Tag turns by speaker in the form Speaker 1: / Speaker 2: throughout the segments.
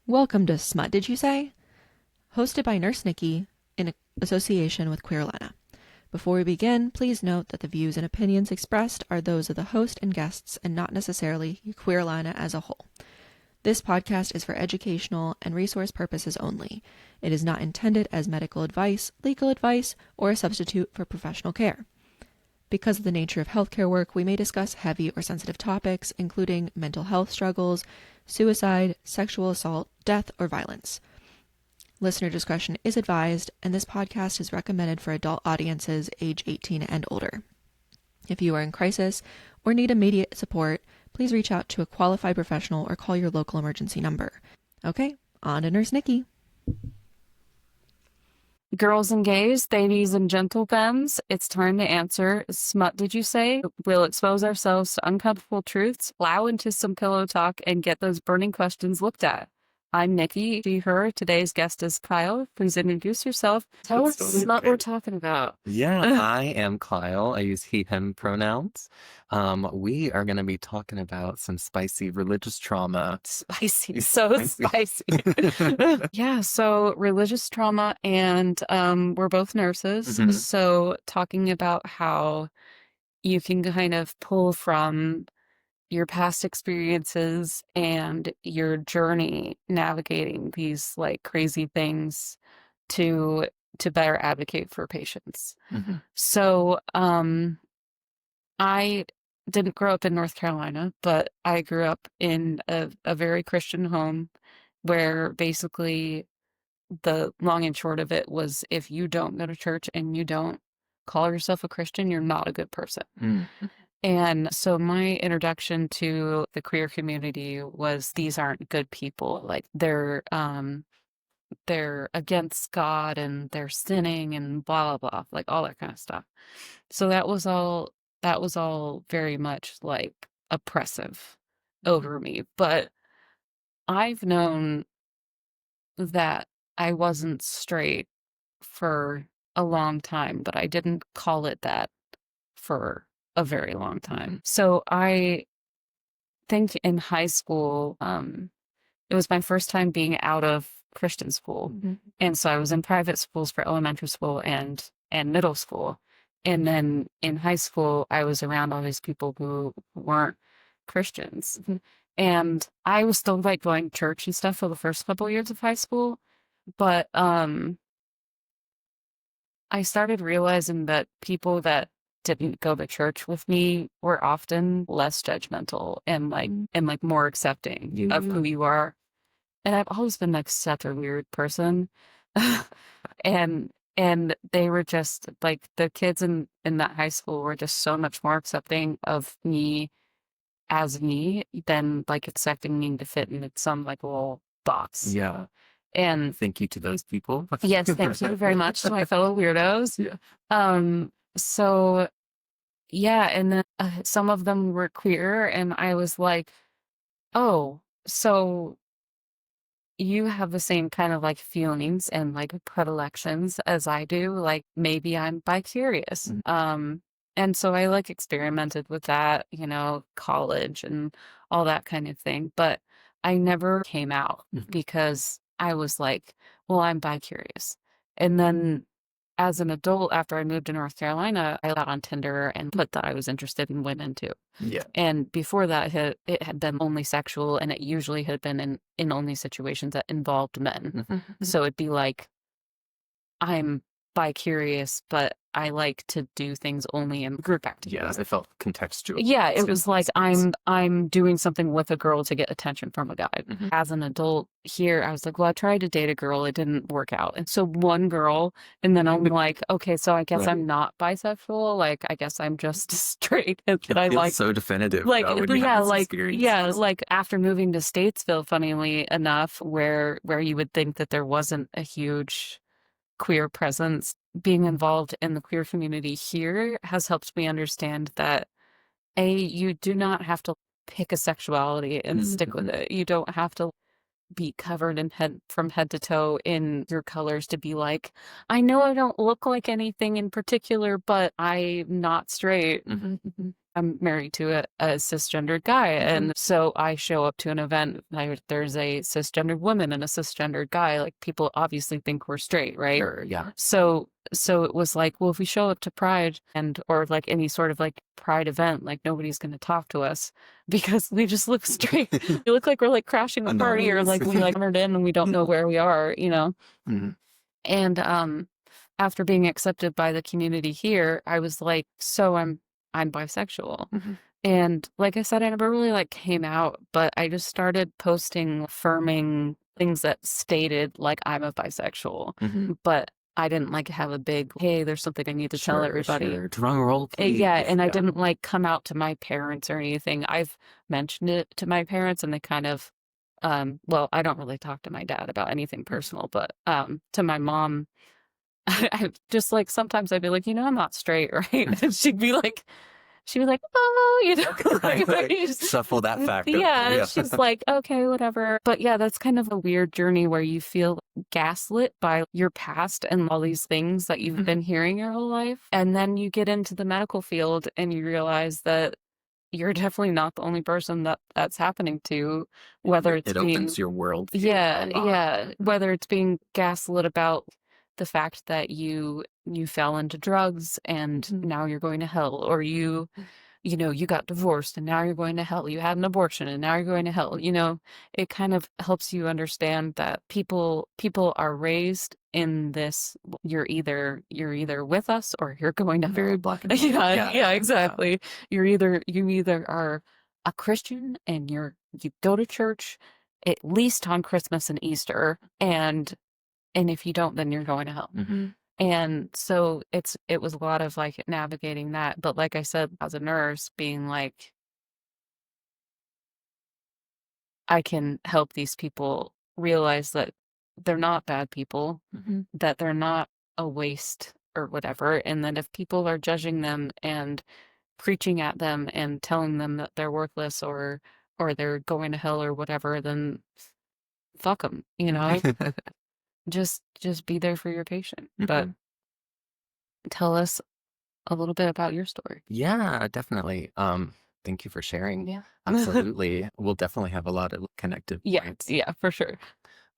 Speaker 1: Welcome to Smut, did you say? Hosted by Nurse Nikki in association with Queerlana. Before we begin, please note that the views and opinions expressed are those of the host and guests and not necessarily Queerlana as a whole. This podcast is for educational and resource purposes only. It is not intended as medical advice, legal advice, or a substitute for professional care. Because of the nature of healthcare work, we may discuss heavy or sensitive topics, including mental health struggles, suicide, sexual assault, death, or violence. Listener discretion is advised, and this podcast is recommended for adult audiences age 18 and older. If you are in crisis or need immediate support, please reach out to a qualified professional or call your local emergency number. Okay, on to Nurse Nikki.
Speaker 2: Girls and gays, ladies and gentlemen's, it's time to answer Smut Did You Say? We'll expose ourselves to uncomfortable truths, plow into some pillow talk, and get those burning questions looked at. I'm Nikki, she, her. Today's guest is Kyle. Please introduce yourself. Tell us smut we're talking about.
Speaker 3: Yeah, I am Kyle. I use he, him pronouns. We are going to be talking about some spicy religious trauma.
Speaker 2: Spicy, so spicy. Yeah, so religious trauma, and we're both nurses.
Speaker 3: Mhm.
Speaker 2: So talking about how you can kind of pull from your past experiences and your journey navigating these like crazy things to better advocate for patients.
Speaker 3: Mhm.
Speaker 2: So I didn't grow up in North Carolina, but I grew up in a very Christian home where basically the long and short of it was if you don't go to church and you don't call yourself a Christian, you're not a good person.
Speaker 3: Mm.
Speaker 2: And so my introduction to the queer community was these aren't good people. Like they're against God and they're sinning and blah blah blah, like all that kind of stuff. So that was all very much like oppressive over me. But I've known that I wasn't straight for a long time, but I didn't call it that for a very long time. So I think in high school, it was my first time being out of Christian school.
Speaker 1: Mm-hmm.
Speaker 2: And so I was in private schools for elementary school and middle school. And then in high school, I was around all these people who weren't Christians.
Speaker 1: Mm-hmm.
Speaker 2: And I was still like going to church and stuff for the first couple years of high school. But I started realizing that people that didn't go to church with me were often less judgmental and like more accepting of who you are. And I've always been like such a weird person. and they were just like the kids in that high school were just so much more accepting of me as me than like accepting me to fit in some like little box.
Speaker 3: Yeah.
Speaker 2: And
Speaker 3: Thank you to those people.
Speaker 2: yes, thank you very much to my fellow weirdos.
Speaker 3: Yeah.
Speaker 2: So yeah, and then some of them were queer, and I was like, oh, so you have the same kind of like feelings and like predilections as I do. Like maybe I'm bi-curious. And so I like experimented with that, college and all that kind of thing. But I never came out because I was like, well, I'm bi-curious. And then as an adult, after I moved to North Carolina, I got on Tinder and put that I was interested in women too.
Speaker 3: Yeah.
Speaker 2: And before that, it had been only sexual, and it usually had been in only situations that involved men. So it'd be like, I'm bi-curious, but I like to do things only in group activities.
Speaker 3: Yeah, it felt contextual.
Speaker 2: Yeah, it was like I'm doing something with a girl to get attention from a guy. As an adult here, I was like, well, I tried to date a girl, it didn't work out. And so one girl, and then I'm like, okay, so I guess
Speaker 3: Right.
Speaker 2: I'm not bisexual. Like, I guess I'm just straight. And
Speaker 3: It
Speaker 2: I
Speaker 3: feels
Speaker 2: like
Speaker 3: so definitive.
Speaker 2: like
Speaker 3: though, when you
Speaker 2: yeah
Speaker 3: have this
Speaker 2: like
Speaker 3: experience.
Speaker 2: yeah like after moving to Statesville, funnily enough, where you would think that there wasn't a huge queer presence, being involved in the queer community here has helped me understand that you do not have to pick a sexuality and stick with it. You don't have to be covered in from head to toe in your colors to be like, I know I don't look like anything in particular, but I'm not straight. I'm married to a cisgendered guy, and so I show up to an event. There's a cisgendered woman and a cisgendered guy. Like, people obviously think we're straight, right?
Speaker 3: Sure, yeah.
Speaker 2: So it was like, well, if we show up to Pride or like any sort of like Pride event, like nobody's going to talk to us because we just look straight. We look like we're like crashing the party, or like we like wandered in and we don't know where we are, you know? And after being accepted by the community here, I was like, so I'm bisexual. And like I said, I never really like came out, but I just started posting affirming things that stated like I'm a bisexual. But I didn't like have a big, hey, there's something I need to tell everybody.
Speaker 3: Drum roll, please.
Speaker 2: Yeah, and I didn't like come out to my parents or anything. I've mentioned it to my parents, and they kind of, well, I don't really talk to my dad about anything personal, but to my mom, I just like, sometimes I'd be like, you know, I'm not straight, right? And she'd be like, oh, you know,
Speaker 3: Right. Shuffle that factor.
Speaker 2: yeah, she's like, okay, whatever. But yeah, that's kind of a weird journey where you feel gaslit by your past and all these things that you've been hearing your whole life. And then you get into the medical field and you realize that you're definitely not the only person that's happening to, whether it's
Speaker 3: it opens your world.
Speaker 2: Yeah. Whether it's being gaslit about the fact that you fell into drugs and now you're going to hell, or you know, you got divorced and now you're going to hell. You had an abortion and now you're going to hell. You know, it kind of helps you understand that people are raised in this. You're either with us or you're going to
Speaker 3: Very black and white.
Speaker 2: yeah, exactly. You either are a Christian and you go to church at least on Christmas and Easter, and if you don't, then you're going to hell. And so it was a lot of like navigating that. But like I said, as a nurse, being like, I can help these people realize that they're not bad people, that they're not a waste or whatever. And that if people are judging them and preaching at them and telling them that they're worthless or they're going to hell or whatever, then fuck them, you know? Just be there for your patient. But tell us a little bit about your story.
Speaker 3: Yeah, definitely. Thank you for sharing.
Speaker 2: Yeah.
Speaker 3: Absolutely. We'll definitely have a lot of connective points.
Speaker 2: Yeah, for sure.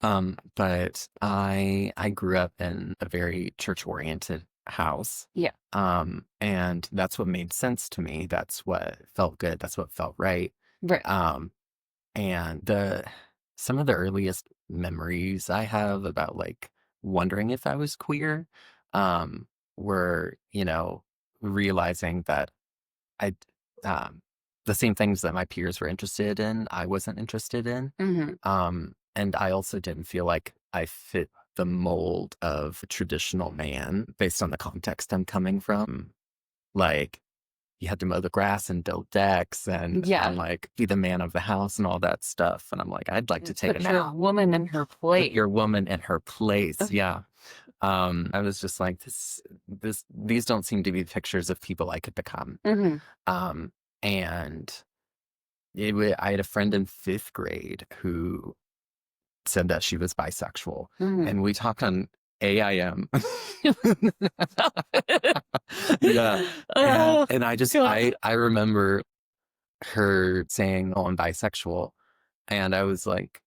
Speaker 3: But I grew up in a very church-oriented house.
Speaker 2: Yeah.
Speaker 3: And that's what made sense to me. That's what felt good. That's what felt right.
Speaker 2: Right.
Speaker 3: And some of the earliest memories I have about like wondering if I was queer, were, you know, realizing that I, the same things that my peers were interested in, I wasn't interested in. And I also didn't feel like I fit the mold of a traditional man based on the context I'm coming from. Like, you had to mow the grass and build decks and like be the man of the house and all that stuff. And I'm like, I'd like to take
Speaker 2: your woman in her place.
Speaker 3: Put your woman in her place. Yeah. I was just like, these don't seem to be pictures of people I could become. And I had a friend in 5th grade who said that she was bisexual, and we talked on AIM. Yeah. And I remember her saying, oh, I'm bisexual. And I was like,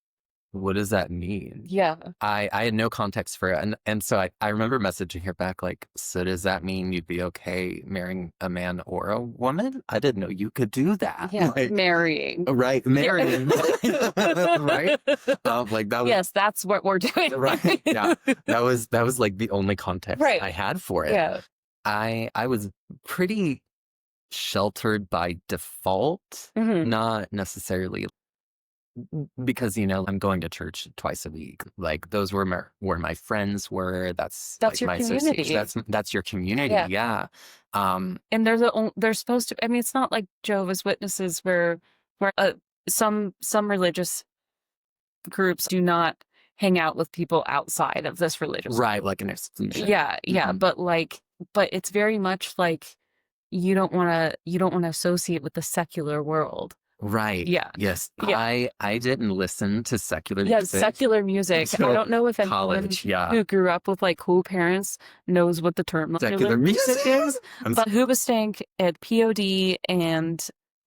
Speaker 3: what does that mean?
Speaker 2: Yeah.
Speaker 3: I had no context for it. And so I remember messaging her back like, so does that mean you'd be okay marrying a man or a woman? I didn't know you could do that.
Speaker 2: Yeah,
Speaker 3: like,
Speaker 2: marrying.
Speaker 3: Right, marrying. Right? Like that was,
Speaker 2: yes, that's what we're doing.
Speaker 3: Right, yeah. That was like the only context I had for it.
Speaker 2: Yeah.
Speaker 3: I was pretty sheltered by default, not necessarily because, you know, I'm going to church twice a week. Like, those were where my friends were. That's like
Speaker 2: your
Speaker 3: my
Speaker 2: community.
Speaker 3: association. That's your community. Yeah.
Speaker 2: And they're supposed to. I mean, it's not like Jehovah's Witnesses where some religious groups do not hang out with people outside of this religious group.
Speaker 3: Right, like an exclusion.
Speaker 2: Yeah. But it's very much like you don't want to associate with the secular world.
Speaker 3: Right.
Speaker 2: Yeah.
Speaker 3: Yes.
Speaker 2: Yeah.
Speaker 3: I didn't listen to secular
Speaker 2: Yeah,
Speaker 3: music
Speaker 2: secular music. I
Speaker 3: until
Speaker 2: don't know if anyone
Speaker 3: college. Yeah.
Speaker 2: who grew up with like cool parents knows what the term
Speaker 3: Secular
Speaker 2: secular music
Speaker 3: music.
Speaker 2: is, but Hoobastank and POD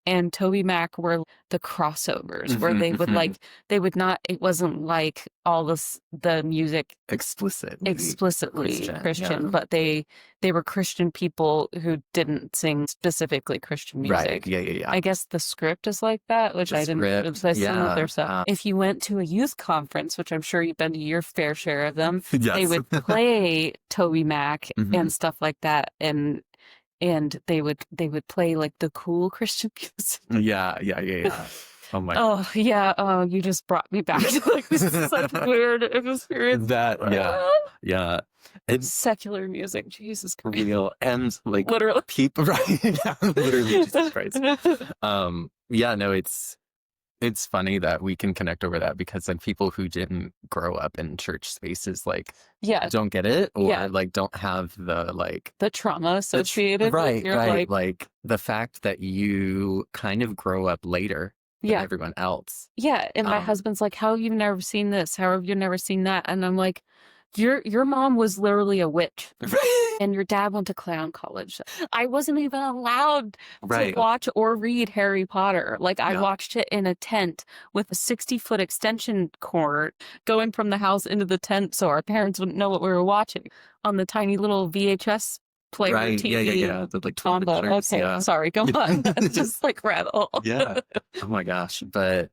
Speaker 2: and Toby Mac were the crossovers where they would like they would not it wasn't like all the music explicitly Christian,
Speaker 3: Yeah.
Speaker 2: but they were Christian people who didn't sing specifically Christian
Speaker 3: Right.
Speaker 2: music.
Speaker 3: Yeah.
Speaker 2: I guess the script is like that, which
Speaker 3: The
Speaker 2: I didn't
Speaker 3: script,
Speaker 2: realize some of their
Speaker 3: yeah.
Speaker 2: stuff. If you went to a youth conference, which I'm sure you've been to your fair share of them, they
Speaker 3: Yes.
Speaker 2: would play Toby Mac
Speaker 3: Mhm.
Speaker 2: and stuff like that, and they would play like the cool Christian music.
Speaker 3: Yeah. Oh my.
Speaker 2: Oh yeah, oh you just brought me back to like such weird experience.
Speaker 3: That, yeah. It's
Speaker 2: Secular music, Jesus Christ.
Speaker 3: real and like
Speaker 2: Literally.
Speaker 3: people, right? Yeah, literally, Jesus Christ. Yeah, no, it's funny that we can connect over that because like people who didn't grow up in church spaces like
Speaker 2: Yeah,
Speaker 3: don't get it or
Speaker 2: Yeah.
Speaker 3: like don't have the like
Speaker 2: the trauma associated
Speaker 3: right,
Speaker 2: with your
Speaker 3: right.
Speaker 2: like
Speaker 3: Like the fact that you kind of grow up later than
Speaker 2: yeah.
Speaker 3: everyone else.
Speaker 2: Yeah, and my
Speaker 3: Um,
Speaker 2: husband's like, "How have you never seen this? How have you never seen that?" And I'm like, "Your mom was literally a witch, and your dad went to clown college. I wasn't even allowed
Speaker 3: Right.
Speaker 2: to watch or read Harry Potter. Like I
Speaker 3: Yeah.
Speaker 2: watched it in a tent with a 60-foot extension cord going from the house into the tent, so our parents wouldn't know what we were watching on the tiny little VHS player
Speaker 3: Right.
Speaker 2: TV."
Speaker 3: Yeah. The like 12
Speaker 2: Combo.
Speaker 3: pictures,
Speaker 2: Okay,
Speaker 3: yeah.
Speaker 2: sorry, go on. That's just like rattle.
Speaker 3: Yeah. Oh my gosh. But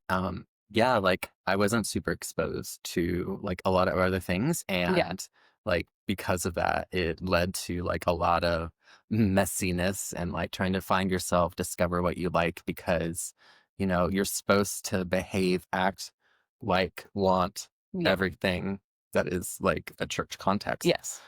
Speaker 3: yeah, like I wasn't super exposed to like a lot of other things. And like because of that, it led to like a lot of messiness and like trying to find yourself, discover what you like because, you know, you're supposed to behave, act, like, want
Speaker 2: Yeah.
Speaker 3: everything that is like a church context.
Speaker 2: Yes.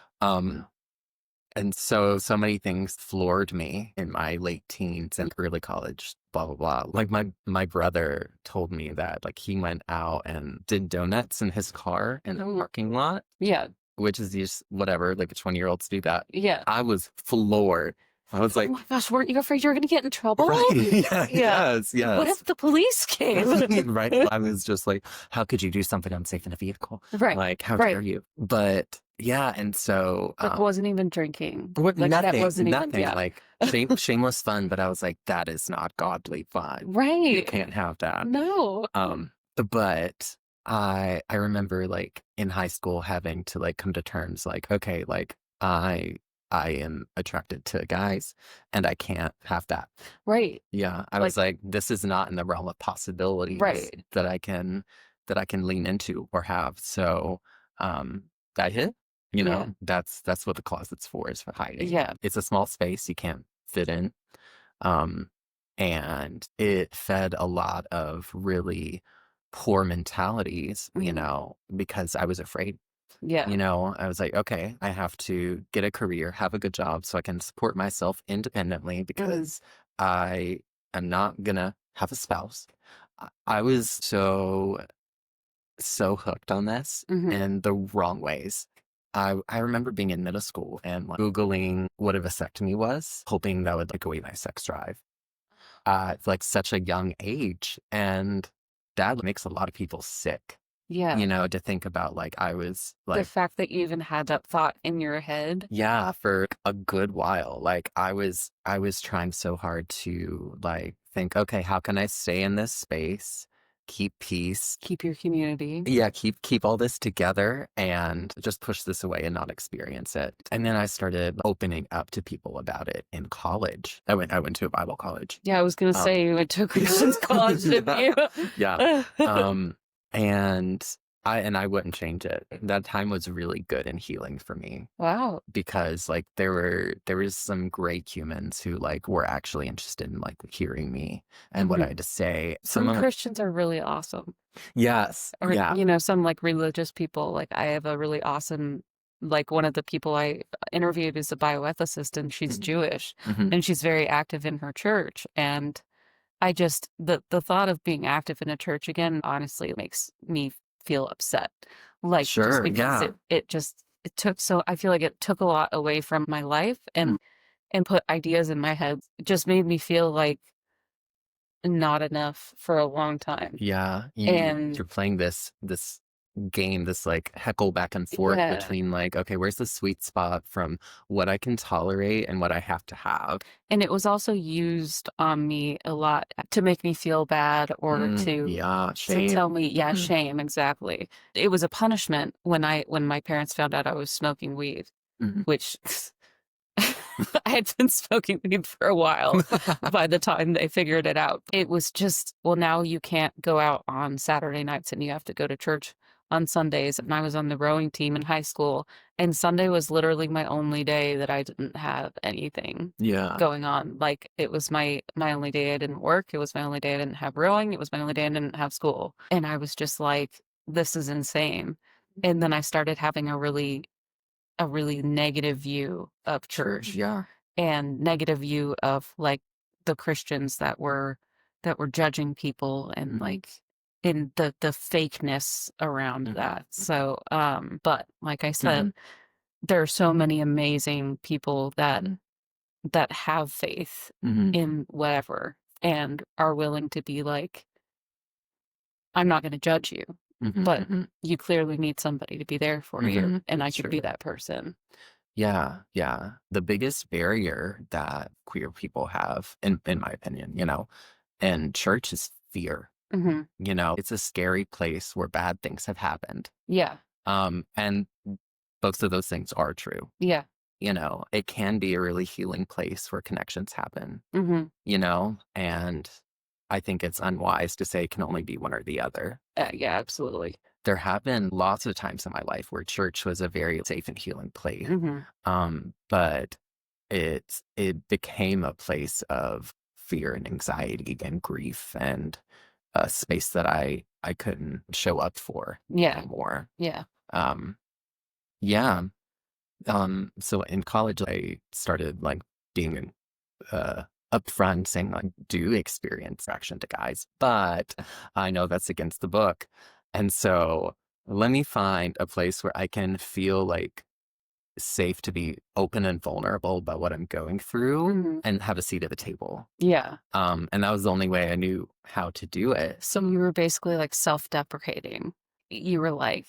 Speaker 3: And so many things floored me in my late teens and early college, blah, blah, blah. Like my brother told me that like he went out and did donuts in his car in the parking lot,
Speaker 2: Yeah.
Speaker 3: which is just whatever, like 20-year-olds do that.
Speaker 2: Yeah.
Speaker 3: I was floored. I was like,
Speaker 2: oh my gosh, weren't you afraid you were going to get in trouble?
Speaker 3: right. Yeah.
Speaker 2: Yeah.
Speaker 3: Yes.
Speaker 2: What if the police came?
Speaker 3: Right. I was just like, how could you do something unsafe in a vehicle?
Speaker 2: Right.
Speaker 3: Like, how
Speaker 2: Right.
Speaker 3: dare you? But yeah. And so,
Speaker 2: Like wasn't even drinking.
Speaker 3: what,
Speaker 2: Like that
Speaker 3: nothing,
Speaker 2: wasn't even
Speaker 3: nothing.
Speaker 2: yeah.
Speaker 3: Like shameless fun, but I was like, that is not godly fun. You
Speaker 2: Right.
Speaker 3: can't have that.
Speaker 2: No.
Speaker 3: But I remember like in high school having to like come to terms like, okay, like I am attracted to guys and I can't have that.
Speaker 2: Right.
Speaker 3: Yeah. I was like, this is not in the realm of possibilities
Speaker 2: Right.
Speaker 3: that I can lean into or have. So I hid. You know, that's what the closet's for, is for hiding.
Speaker 2: Yeah.
Speaker 3: It's a small space you can't fit in. And it fed a lot of really poor mentalities, you know, because I was afraid.
Speaker 2: Yeah.
Speaker 3: You know, I was like, okay, I have to get a career, have a good job so I can support myself independently because I am not gonna have a spouse. I was so hooked on this in the wrong ways. I remember being in middle school and like, Googling what a vasectomy was, hoping that would like away my sex drive. At like such a young age, and that makes a lot of people sick.
Speaker 2: Yeah.
Speaker 3: You know, to think about like I was
Speaker 2: the
Speaker 3: like
Speaker 2: fact that you even had that thought in your head.
Speaker 3: yeah, for a good while. Like I was trying so hard to like think, okay, how can I stay in this space, keep peace,
Speaker 2: Keep your community.
Speaker 3: yeah, keep all this together and just push this away and not experience it. And then I started opening up to people about it in college. I went to a Bible college.
Speaker 2: Yeah, I was gonna say you went to a Christian college, didn't you?
Speaker 3: Yeah. And I wouldn't change it. That time was really good and healing for me
Speaker 2: Wow.
Speaker 3: because like there was some great humans who like were actually interested in like hearing me and what I had to say.
Speaker 2: Some Christians are really awesome.
Speaker 3: Yes.
Speaker 2: Or,
Speaker 3: Yeah.
Speaker 2: you know, some like religious people. Like I have a really awesome, like one of the people I interviewed is a bioethicist and she's Jewish and she's very active in her church. And I just, the thought of being active in a church again, honestly, makes me feel upset. Like,
Speaker 3: Sure,
Speaker 2: just because
Speaker 3: yeah.
Speaker 2: it took I feel like it took a lot away from my life and put ideas in my head. It just made me feel like not enough for a long time.
Speaker 3: Yeah,
Speaker 2: And
Speaker 3: you're playing this game, this like heckle back and forth
Speaker 2: yeah,
Speaker 3: between like, okay, where's the sweet spot from what I can tolerate and what I have to have?
Speaker 2: and it was also used on me a lot to make me feel bad or
Speaker 3: Yeah,
Speaker 2: to tell
Speaker 3: shame.
Speaker 2: me, yeah, shame, exactly. It was a punishment when my parents found out I was smoking weed,
Speaker 3: Mhm.
Speaker 2: which I had been smoking weed for a while by the time they figured it out. It was just, well, now you can't go out on Saturday nights and you have to go to church on Sundays. And I was on the rowing team in high school, and Sunday was literally my only day that I didn't have anything
Speaker 3: Yeah,
Speaker 2: going on. Like it was my only day I didn't work. It was my only day I didn't have rowing. It was my only day I didn't have school. And I was just like, this is insane. And then I started having a really negative view of church
Speaker 3: yeah.
Speaker 2: and negative view of like the Christians that were judging people and
Speaker 3: Mhm.
Speaker 2: like in the fakeness around
Speaker 3: Mhm.
Speaker 2: that. So but like I said,
Speaker 3: Mhm.
Speaker 2: there are so many amazing people that have faith
Speaker 3: Mhm.
Speaker 2: in whatever and are willing to be like, I'm not going to judge you,
Speaker 3: Mhm.
Speaker 2: but
Speaker 3: Mhm.
Speaker 2: you clearly need somebody to be there for you,
Speaker 3: Mhm.
Speaker 2: and I
Speaker 3: It's
Speaker 2: could be
Speaker 3: true.
Speaker 2: that person.
Speaker 3: Yeah, yeah. The biggest barrier that queer people have, in my opinion, and church is fear.
Speaker 2: Hmm.
Speaker 3: It's a scary place where bad things have happened.
Speaker 2: Yeah.
Speaker 3: And both of those things are true.
Speaker 2: Yeah.
Speaker 3: It can be a really healing place where connections happen,
Speaker 2: Hmm.
Speaker 3: and I think it's unwise to say it can only be one or the other.
Speaker 2: Yeah, absolutely.
Speaker 3: There have been lots of times in my life where church was a very safe and healing place.
Speaker 2: Hmm.
Speaker 3: But it became a place of fear and anxiety and grief and a space that I couldn't show up for
Speaker 2: Yeah.
Speaker 3: anymore.
Speaker 2: Yeah.
Speaker 3: Um, yeah. So in college, I started like being upfront, saying like, do experience attraction to guys, but I know that's against the book, and so let me find a place where I can feel like safe to be open and vulnerable about what I'm going through
Speaker 2: Hmm.
Speaker 3: and have a seat at the table.
Speaker 2: Yeah.
Speaker 3: And that was the only way I knew how to do it.
Speaker 2: So you were basically like self-deprecating. You were like,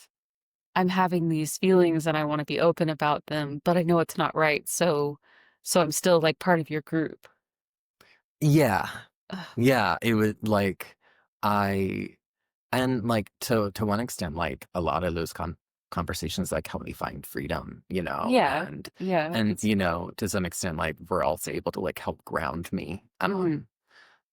Speaker 2: I'm having these feelings and I want to be open about them, but I know it's not right. So I'm still like part of your group.
Speaker 3: Yeah.
Speaker 2: Ugh.
Speaker 3: Yeah. It was like I and like to one extent, like a lot of those conversations like help me find freedom,
Speaker 2: Yeah.
Speaker 3: and
Speaker 2: Yeah. It's
Speaker 3: to some extent like we're also able to like help ground me.
Speaker 2: mhm.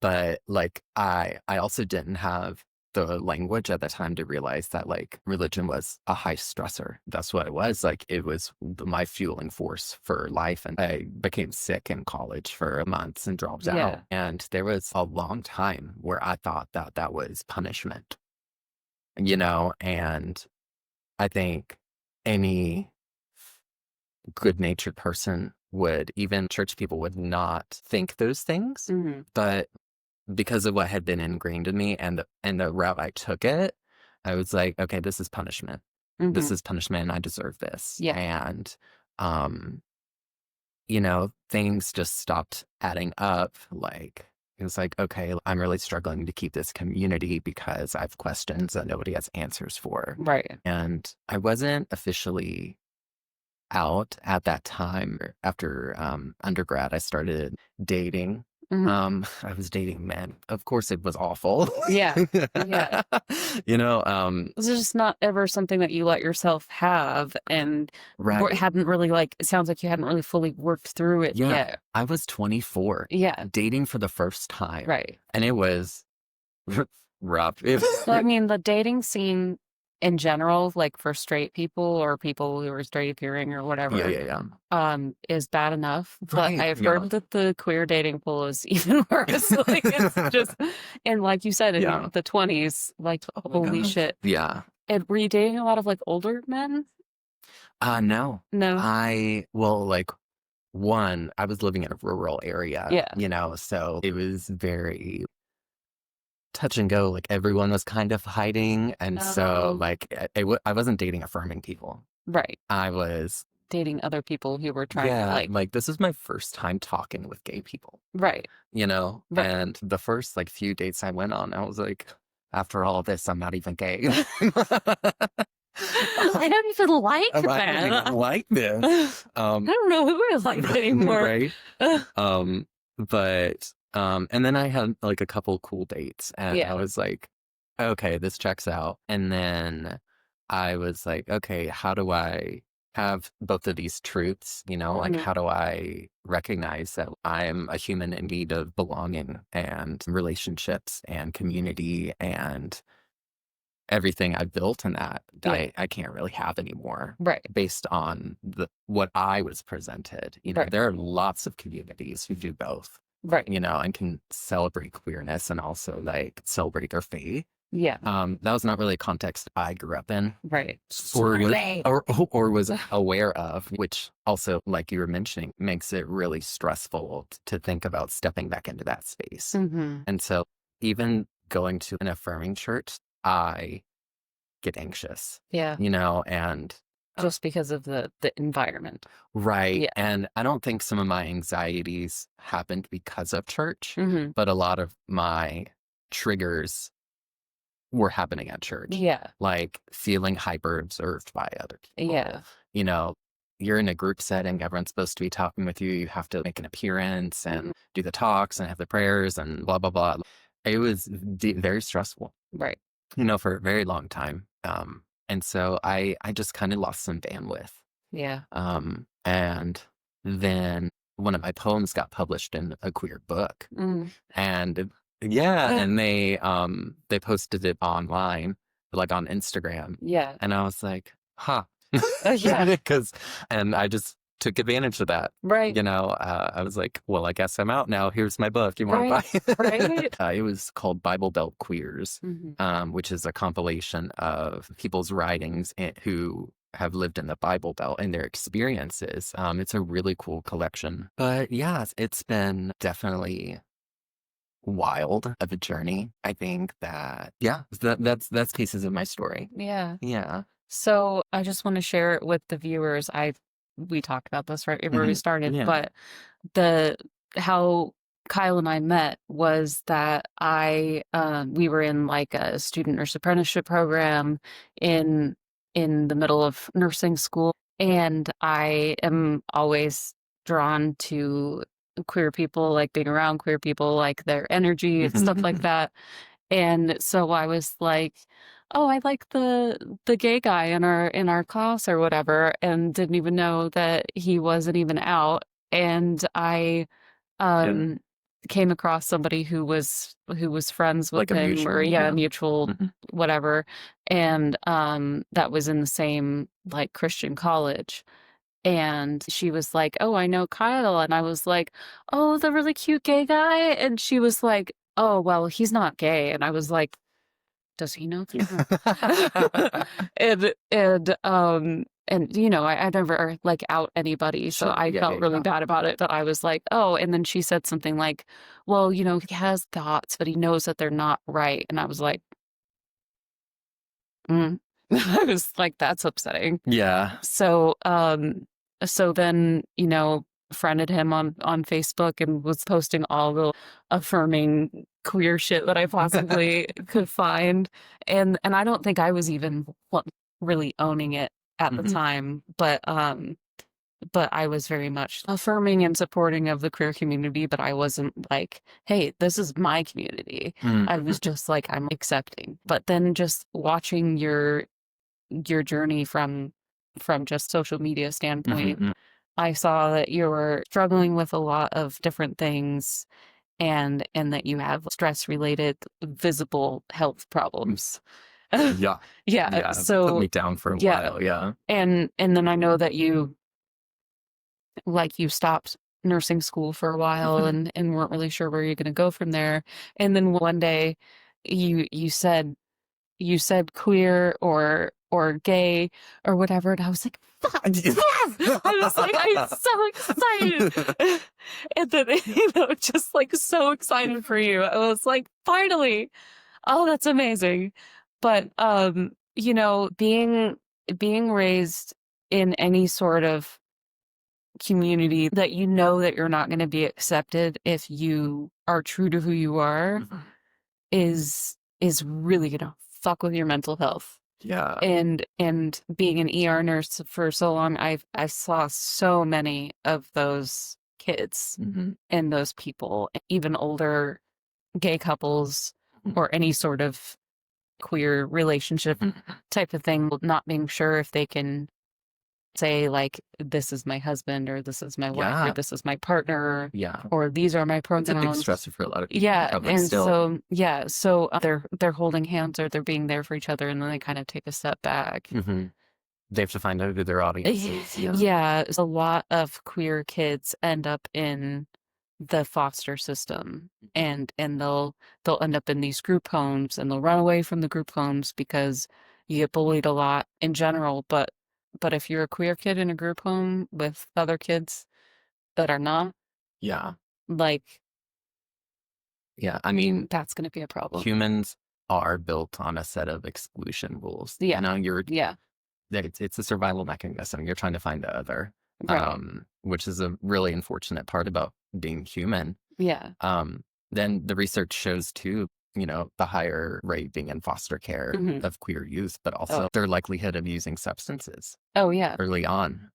Speaker 3: But, like, I also didn't have the language at the time to realize that, like, religion was a high stressor. That's what it was, like, it was my fueling force for life, and I became sick in college for months and dropped out,
Speaker 2: Yeah.
Speaker 3: and there was a long time where I thought that that was punishment, and I think any good-natured person would even church people would not think those things,
Speaker 2: Hmm.
Speaker 3: but because of what had been ingrained in me and the route I took it, I was like, "Okay, this is punishment. This
Speaker 2: Hmm.
Speaker 3: is punishment, and I deserve this."
Speaker 2: Yeah.
Speaker 3: And, um, things just stopped adding up, like, it was like, "Okay, I'm really struggling to keep this community because I have questions that nobody has answers for."
Speaker 2: Right.
Speaker 3: And I wasn't officially out at that time. After, undergrad, I started dating.
Speaker 2: Hmm.
Speaker 3: I was dating men. Of course, it was awful.
Speaker 2: Yeah. Yeah.
Speaker 3: You know, um,
Speaker 2: This is just not ever something that you let yourself have and
Speaker 3: right.
Speaker 2: hadn't really like, it sounds like you hadn't really fully worked through it
Speaker 3: Yeah,
Speaker 2: yet.
Speaker 3: I was 24,
Speaker 2: Yeah.
Speaker 3: dating for the first time,
Speaker 2: Right.
Speaker 3: and it was rough.
Speaker 2: Well, I mean, the dating scene in general, like for straight people or people who are straight appearing or
Speaker 3: Yeah,
Speaker 2: whatever,
Speaker 3: yeah, yeah.
Speaker 2: is bad enough. But
Speaker 3: Right,
Speaker 2: I've
Speaker 3: yeah.
Speaker 2: heard that the queer dating pool is even worse. Like it's just, and like you said, in
Speaker 3: Yeah.
Speaker 2: the 20s, like
Speaker 3: Oh my
Speaker 2: holy
Speaker 3: gosh.
Speaker 2: shit.
Speaker 3: Yeah.
Speaker 2: And were you dating a lot of like older men?
Speaker 3: No.
Speaker 2: No.
Speaker 3: Well, like, one, I was living in a rural area,
Speaker 2: Yeah.
Speaker 3: so it was very touch and go. Like everyone was kind of hiding, and so
Speaker 2: Oh,
Speaker 3: like I wasn't dating affirming people.
Speaker 2: right.
Speaker 3: I was
Speaker 2: dating other people who were trying to
Speaker 3: Yeah, like this is my first time talking with gay people,
Speaker 2: right, right.
Speaker 3: and the first like few dates I went on, I was like, after all this, I'm not even gay.
Speaker 2: I don't even like
Speaker 3: I don't even
Speaker 2: that.
Speaker 3: like this.
Speaker 2: I don't know who I like anymore.
Speaker 3: Right. But and then I had like a couple cool dates, and
Speaker 2: Yeah.
Speaker 3: I was like, okay, this checks out. And then I was like, okay, how do I have both of these truths? Like
Speaker 2: Mhm.
Speaker 3: how do I recognize that I'm a human in need of belonging and relationships and community and everything I built in that
Speaker 2: Yeah.
Speaker 3: I can't really have anymore
Speaker 2: Right.
Speaker 3: based on what I was presented.
Speaker 2: Right.
Speaker 3: There are lots of communities who do both,
Speaker 2: Right.
Speaker 3: and can celebrate queerness and also like celebrate their faith.
Speaker 2: Yeah.
Speaker 3: That was not really a context I grew up in
Speaker 2: Right.
Speaker 3: or was aware of, which also, like you were mentioning, makes it really stressful to think about stepping back into that space.
Speaker 2: Mm-hmm.
Speaker 3: And so even going to an affirming church, I get anxious,
Speaker 2: Yeah.
Speaker 3: and
Speaker 2: Just because of the environment.
Speaker 3: right.
Speaker 2: Yeah.
Speaker 3: And I don't think some of my anxieties happened because of church,
Speaker 2: Mm-hmm.
Speaker 3: but a lot of my triggers were happening at church.
Speaker 2: Yeah.
Speaker 3: Like feeling hyper observed by other people.
Speaker 2: Yeah.
Speaker 3: You're in a group setting, everyone's supposed to be talking with you. You have to make an appearance and do the talks and have the prayers and blah, blah, blah. It was very stressful.
Speaker 2: Right.
Speaker 3: For a very long time. And so I just kind of lost some bandwidth.
Speaker 2: Yeah.
Speaker 3: And then one of my poems got published in a queer book. And yeah, and they posted it online, like on Instagram.
Speaker 2: Yeah.
Speaker 3: And I was like, huh.
Speaker 2: Yeah.
Speaker 3: And I just took advantage of that.
Speaker 2: Right.
Speaker 3: I was like, well, I guess I'm out now. Here's my book. You want to
Speaker 2: Right.
Speaker 3: buy
Speaker 2: Right.
Speaker 3: it? It was called Bible Belt Queers, which is a compilation of people's writings who have lived in the Bible Belt and their experiences. It's a really cool collection. But yeah, it's been definitely wild of a journey. I think that, yeah, that's pieces of my story.
Speaker 2: Yeah.
Speaker 3: Yeah.
Speaker 2: So I just want to share it with the viewers. We talked about this right where we started,
Speaker 3: Yeah.
Speaker 2: but how Kyle and I met was that we were in like a student nurse apprenticeship program in the middle of nursing school, and I am always drawn to queer people, like being around queer people, like their energy and stuff like that. And so I was like, oh, I like the gay guy in our class or whatever, and didn't even know that he wasn't even out. And I came across somebody who was friends with
Speaker 3: Like a
Speaker 2: him,
Speaker 3: mutual,
Speaker 2: or
Speaker 3: yeah.
Speaker 2: mutual whatever, and that was in the same like Christian college. And she was like, oh, I know Kyle. And I was like, oh, the really cute gay guy. And she was like, oh, well, he's not gay. And I was like, does he know that? And I never like out anybody, so I felt really bad about it. But I was like, oh, and then she said something like, well, he has thoughts, but he knows that they're not right. And I was like, I was like, that's upsetting.
Speaker 3: Yeah.
Speaker 2: So then, friended him on Facebook and was posting all the affirming queer shit that I possibly could find. And I don't think I was even really owning it at the time, but I was very much affirming and supporting of the queer community, but I wasn't like, hey, this is my community. I was just like, I'm accepting. But then just watching your journey from just social media standpoint, I saw that you were struggling with a lot of different things, and that you have stress related visible health problems.
Speaker 3: Yeah.
Speaker 2: Yeah. So
Speaker 3: put me down for a while. Yeah.
Speaker 2: And then I know that you stopped nursing school for a while and weren't really sure where you're going to go from there. And then one day you said queer or gay or whatever, and I was like, fuck, yes! I was like, I'm so excited. And then, just like so excited for you. I was like, finally. Oh, that's amazing. But being raised in any sort of community that you know that you're not going to be accepted if you are true to who you are is really going to fuck with your mental health.
Speaker 3: Yeah.
Speaker 2: And being an ER nurse for so long, I saw so many of those kids and those people, even older gay couples or any sort of queer relationship type of thing, not being sure if they can say like, this is my husband, or this is my wife, or this is my partner, or these are my pronouns.
Speaker 3: It's a big stressor for a lot of people.
Speaker 2: And
Speaker 3: still.
Speaker 2: so they're holding hands, or they're being there for each other, and then they kind of take a step back.
Speaker 3: They have to find out who their audience is.
Speaker 2: Yeah, a lot of queer kids end up in the foster system, and they'll end up in these group homes, and they'll run away from the group homes because you get bullied a lot in general. But if you're a queer kid in a group home with other kids that are not, like,
Speaker 3: I mean,
Speaker 2: that's going to be a problem.
Speaker 3: Humans are built on a set of exclusion rules. You know, it's a survival mechanism. You're trying to find the other, which is a really unfortunate part about being human. Then the research shows too, you know, the higher rate being in foster care of queer youth, but also their likelihood of using substances early on,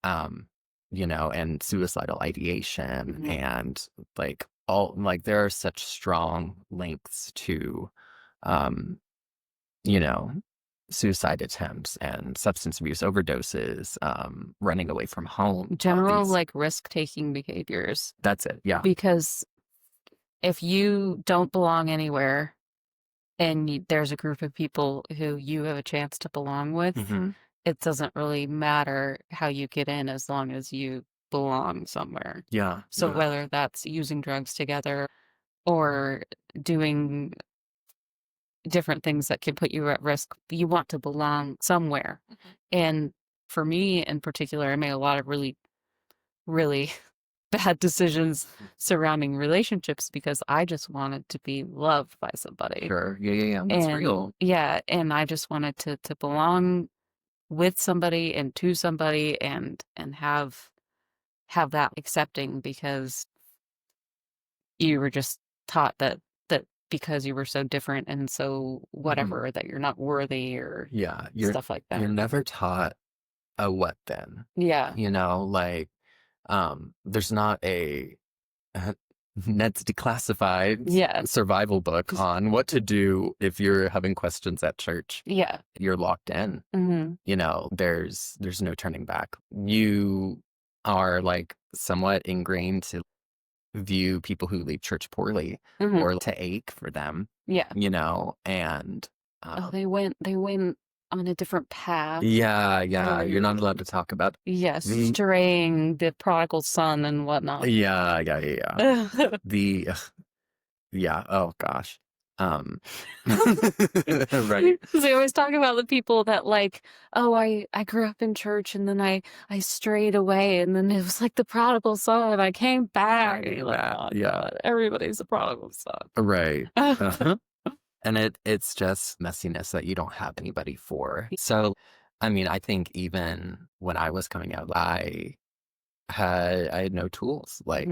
Speaker 3: you know, and suicidal ideation and like there are such strong links to, you know, suicide attempts and substance abuse overdoses, running away from home.
Speaker 2: General like risk-taking behaviors.
Speaker 3: That's it. Yeah.
Speaker 2: Because if you don't belong anywhere and there's a group of people who you have a chance to belong with, it doesn't really matter how you get in as long as you belong somewhere. So whether that's using drugs together or doing different things that can put you at risk, you want to belong somewhere. And for me in particular, I made a lot of really, really bad decisions surrounding relationships because I just wanted to be loved by somebody.
Speaker 3: Sure. Yeah. That's real.
Speaker 2: Yeah. And I just wanted to belong with somebody and to somebody and have that accepting, because you were just taught that because you were so different and so whatever, that you're not worthy or stuff like that.
Speaker 3: You're never taught a what then. You know, like, there's not a Ned's Declassified survival book on what to do if you're having questions at church. You're locked in. You know, there's no turning back. You are like somewhat ingrained to view people who leave church poorly or to ache for them. You know, and
Speaker 2: they went on a different path.
Speaker 3: You're not allowed to talk about
Speaker 2: straying, the prodigal son and whatnot.
Speaker 3: Oh gosh.
Speaker 2: Right. They always talk about the people that like, oh, I grew up in church and then I strayed away and then it was like the prodigal son and I came back. God, everybody's a prodigal son.
Speaker 3: Right. And it's just messiness that you don't have anybody for. So, I mean, I think even when I was coming out, I had no tools. Like,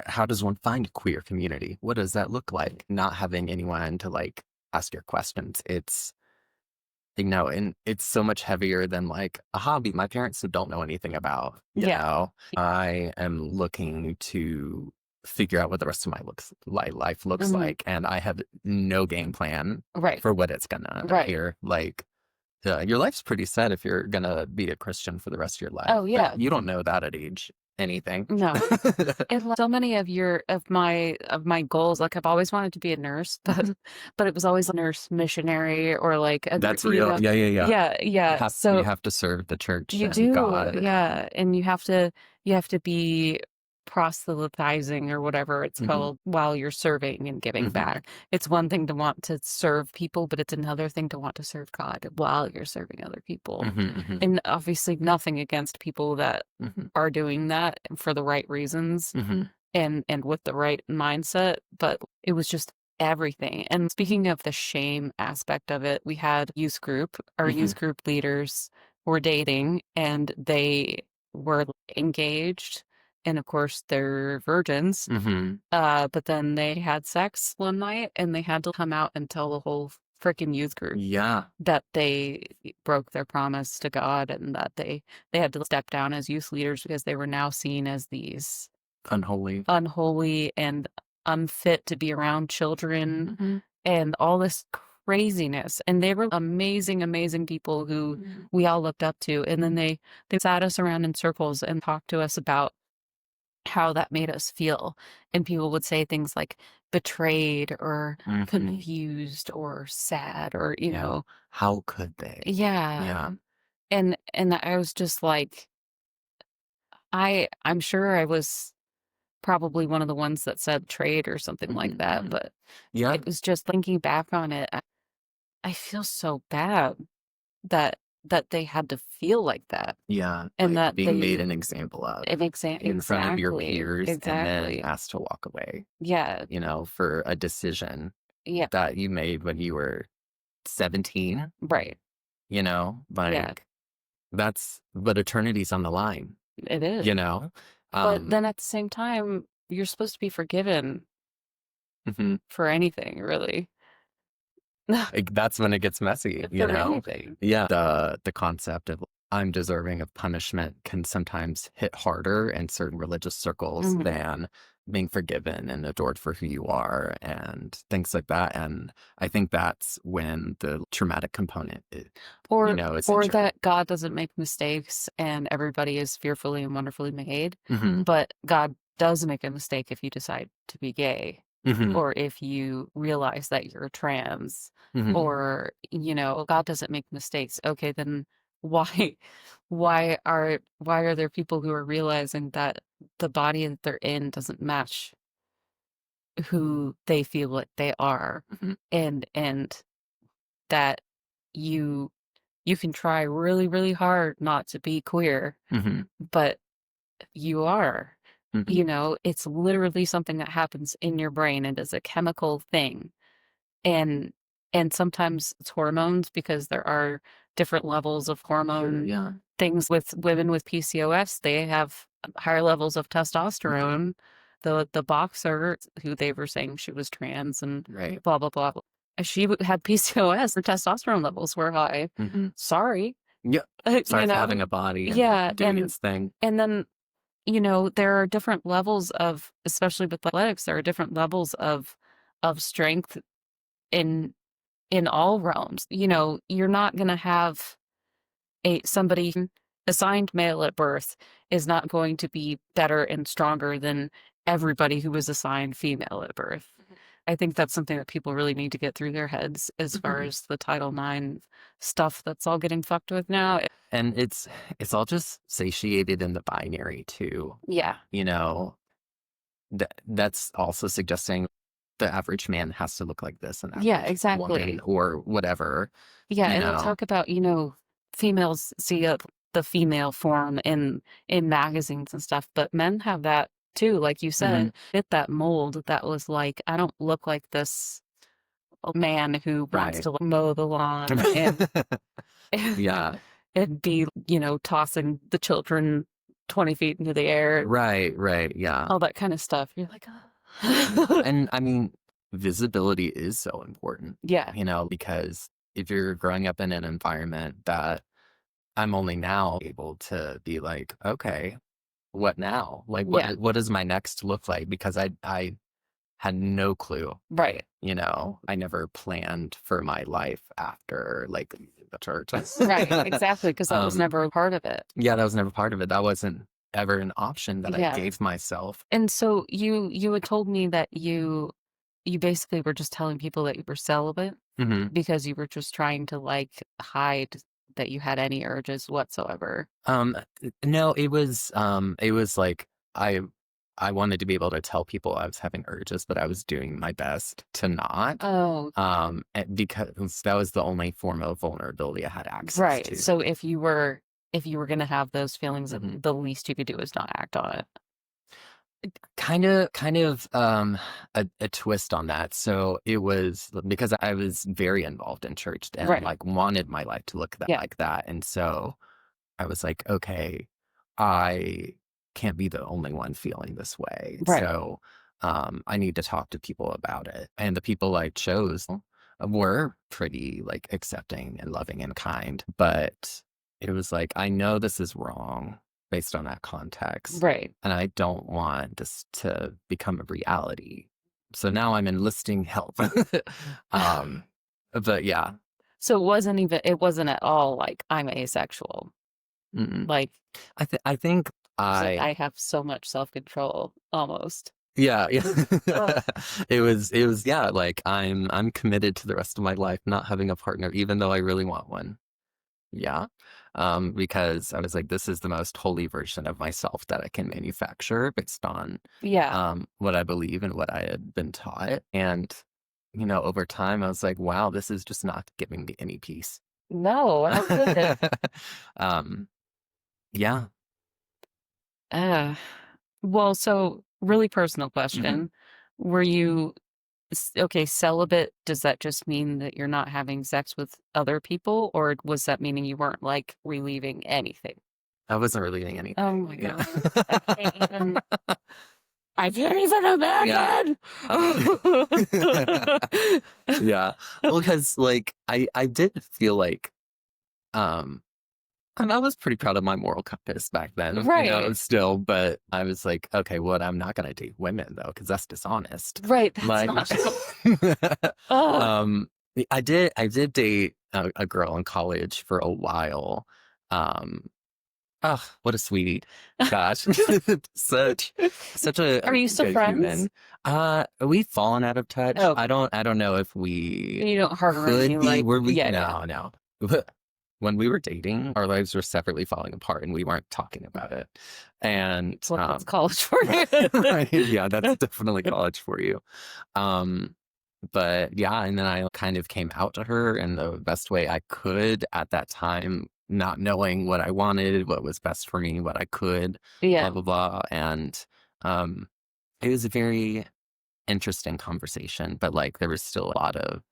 Speaker 3: how does one find a queer community? What does that look like? Not having anyone to like ask your questions. It's, you know, and it's so much heavier than like a hobby my parents don't know anything about. You know, I am looking to figure out what the rest of my life looks like, and I have no game plan for what it's gonna appear like. Your life's pretty set if you're gonna be a Christian for the rest of your life. But you don't know that at age anything.
Speaker 2: No. And so many of my goals, like I've always wanted to be a nurse, but it was always a nurse missionary or like
Speaker 3: that's real.
Speaker 2: Yeah.
Speaker 3: You have to serve the church.
Speaker 2: You
Speaker 3: and
Speaker 2: do.
Speaker 3: God.
Speaker 2: And you have to be proselytizing or whatever it's called while you're serving and giving back. It's one thing to want to serve people, but it's another thing to want to serve God while you're serving other people. And obviously nothing against people that are doing that for the right reasons and with the right mindset, but it was just everything. And speaking of the shame aspect of it, we had youth group. Our youth group leaders were dating and they were engaged, and of course they're virgins.
Speaker 3: Mm-hmm.
Speaker 2: But then they had sex one night and they had to come out and tell the whole freaking youth group
Speaker 3: Yeah.
Speaker 2: that they broke their promise to God, and that they had to step down as youth leaders because they were now seen as these unholy and unfit to be around children,
Speaker 3: Mm-hmm.
Speaker 2: and all this craziness. And they were amazing, amazing people who we all looked up to. And then they sat us around in circles and talked to us about how that made us feel. And people would say things like betrayed or
Speaker 3: Mm-hmm.
Speaker 2: confused or sad, or, you
Speaker 3: Yeah.
Speaker 2: know,
Speaker 3: How could they?
Speaker 2: yeah.
Speaker 3: Yeah.
Speaker 2: And I was just like, I'm sure I was probably one of the ones that said trade or something like that,
Speaker 3: Mm-hmm.
Speaker 2: but
Speaker 3: Yeah.
Speaker 2: it was just thinking back on it, I feel so bad that they had to feel like that,
Speaker 3: Yeah.
Speaker 2: and
Speaker 3: Like
Speaker 2: that
Speaker 3: being
Speaker 2: they
Speaker 3: made an example of
Speaker 2: in
Speaker 3: front of your
Speaker 2: exactly,
Speaker 3: peers and then
Speaker 2: exactly.
Speaker 3: asked to walk away,
Speaker 2: Yeah,
Speaker 3: for a decision
Speaker 2: yeah,
Speaker 3: that you made when you were 17,
Speaker 2: right. Yeah,
Speaker 3: like but eternity's on the line,
Speaker 2: it is.
Speaker 3: you know?
Speaker 2: But then at the same time, you're supposed to be forgiven
Speaker 3: Mhm.
Speaker 2: for anything, really.
Speaker 3: Like, that's when it gets messy, you
Speaker 2: For
Speaker 3: know?
Speaker 2: anything.
Speaker 3: Yeah. The concept of I'm deserving of punishment can sometimes hit harder in certain religious circles
Speaker 2: Mhm.
Speaker 3: than being forgiven and adored for who you are and things like that. And I think that's when the traumatic component,
Speaker 2: Or
Speaker 3: is injured.
Speaker 2: that God doesn't make mistakes and everybody is fearfully and wonderfully made,
Speaker 3: Hmm.
Speaker 2: but God does make a mistake if you decide to be gay,
Speaker 3: Hmm.
Speaker 2: or if you realize that you're trans,
Speaker 3: Hmm.
Speaker 2: or, God doesn't make mistakes. Okay, then why why are there people who are realizing that the body that they're in doesn't match who they feel like they are,
Speaker 3: Hmm.
Speaker 2: and that you can try really, really hard not to be queer,
Speaker 3: Hmm.
Speaker 2: but you are.
Speaker 3: Hmm.
Speaker 2: It's literally something that happens in your brain. It is a chemical thing. And sometimes it's hormones, because there are different levels of
Speaker 3: Sure,
Speaker 2: hormone
Speaker 3: yeah.
Speaker 2: things. With women with PCOS, they have higher levels of testosterone. The boxer who they were saying she was trans and
Speaker 3: Right.
Speaker 2: blah blah blah, she had PCOS, her testosterone levels were high.
Speaker 3: Hmm.
Speaker 2: Sorry.
Speaker 3: Yeah.
Speaker 2: You
Speaker 3: Sorry for
Speaker 2: know?
Speaker 3: having a body
Speaker 2: Yeah,
Speaker 3: and doing its thing.
Speaker 2: and then, there are different levels of, especially with athletics, there are different levels of strength in all realms. You're not gonna have somebody assigned male at birth is not going to be better and stronger than everybody who was assigned female at birth. I think that's something that people really need to get through their heads, as far as the Title IX stuff that's all getting fucked with now.
Speaker 3: And it's all just satiated in the binary too.
Speaker 2: Yeah.
Speaker 3: That's also suggesting the average man has to look like this and
Speaker 2: Yeah,
Speaker 3: average
Speaker 2: exactly.
Speaker 3: woman or whatever.
Speaker 2: Yeah,
Speaker 3: you
Speaker 2: and they
Speaker 3: know.
Speaker 2: talk about, females see the female form in magazines and stuff, but men have that too. Like you said, fit that mold that was like, I don't look like this man who wants
Speaker 3: Right.
Speaker 2: to mow the lawn and
Speaker 3: Yeah.
Speaker 2: and be, tossing the children 20 feet into the air,
Speaker 3: Right. Yeah.
Speaker 2: all that kind of stuff. You're like, oh.
Speaker 3: And I mean, visibility is so important,
Speaker 2: Yeah,
Speaker 3: because if you're growing up in an environment that I'm only now able to be like, okay, what now? Like,
Speaker 2: yeah,
Speaker 3: what does my next look like? Because I had no clue.
Speaker 2: right,
Speaker 3: I never planned for my life after like the church.
Speaker 2: right, exactly, because that was never a part of it.
Speaker 3: Yeah, that was never part of it. That wasn't ever an option that I
Speaker 2: Yeah.
Speaker 3: gave myself.
Speaker 2: And so you had told me that you basically were just telling people that you were celibate
Speaker 3: Hmm.
Speaker 2: because you were just trying to, like, hide that you had any urges whatsoever.
Speaker 3: No, it was like I wanted to be able to tell people I was having urges, but I was doing my best to not.
Speaker 2: Oh,
Speaker 3: Because that was the only form of vulnerability I had access
Speaker 2: right.
Speaker 3: to.
Speaker 2: So if you were gonna have those feelings,
Speaker 3: Mhm.
Speaker 2: the least you could do is not act on it.
Speaker 3: Kind of a twist on that. So it was because I was very involved in church and
Speaker 2: Right.
Speaker 3: like wanted my life to look
Speaker 2: Yeah.
Speaker 3: like that. And so I was like, okay, I can't be the only one feeling this way.
Speaker 2: Right.
Speaker 3: So I need to talk to people about it. And the people I chose were pretty like accepting and loving and kind. But it was like, I know this is wrong based on that context.
Speaker 2: Right.
Speaker 3: And I don't want this to become a reality. So now I'm enlisting help. But yeah.
Speaker 2: So it wasn't at all like I'm asexual.
Speaker 3: Mm-mm.
Speaker 2: Like,
Speaker 3: I think
Speaker 2: it's like I have so much self-control almost.
Speaker 3: yeah, yeah.
Speaker 2: Ugh.
Speaker 3: It was yeah, like I'm committed to the rest of my life not having a partner, even though I really want one. Yeah. Because I was like, this is the most holy version of myself that I can manufacture based on
Speaker 2: Yeah.
Speaker 3: what I believe and what I had been taught. And, over time I was like, wow, this is just not giving me any peace.
Speaker 2: No, how could it?
Speaker 3: um, yeah.
Speaker 2: Uh, well, so really personal
Speaker 3: Mhm.
Speaker 2: question. Were you okay, celibate? Does that just mean that you're not having sex with other people, or was that meaning you weren't like relieving anything?
Speaker 3: I wasn't relieving
Speaker 2: Oh
Speaker 3: anything.
Speaker 2: my
Speaker 3: Yeah.
Speaker 2: God. I can't even I can't even imagine.
Speaker 3: Yeah. Well, because like I did feel like um and I was pretty proud of my moral compass back then,
Speaker 2: Right.
Speaker 3: still, but I was like, okay, what I'm not gonna date women though, because that's dishonest.
Speaker 2: Right, that's
Speaker 3: Like,
Speaker 2: not Ugh.
Speaker 3: um, I did date a girl in college for a while. Um, oh, what a sweetie. Gosh. Such
Speaker 2: Are
Speaker 3: a
Speaker 2: you still
Speaker 3: good
Speaker 2: friends?
Speaker 3: human. We've fallen out of touch.
Speaker 2: Oh,
Speaker 3: I don't know if we
Speaker 2: you don't harbor any
Speaker 3: could be
Speaker 2: like
Speaker 3: where we
Speaker 2: yeah, yeah.
Speaker 3: no. When we were dating, our lives were separately falling apart and we weren't talking about it. And
Speaker 2: Well, that's college for you.
Speaker 3: right, yeah, that's definitely college for you. Um, but yeah, and then I kind of came out to her in the best way I could at that time, not knowing what I wanted, what was best for me, what I could, blah
Speaker 2: Yeah.
Speaker 3: blah blah. And um it was a very interesting conversation, but like there was still a lot of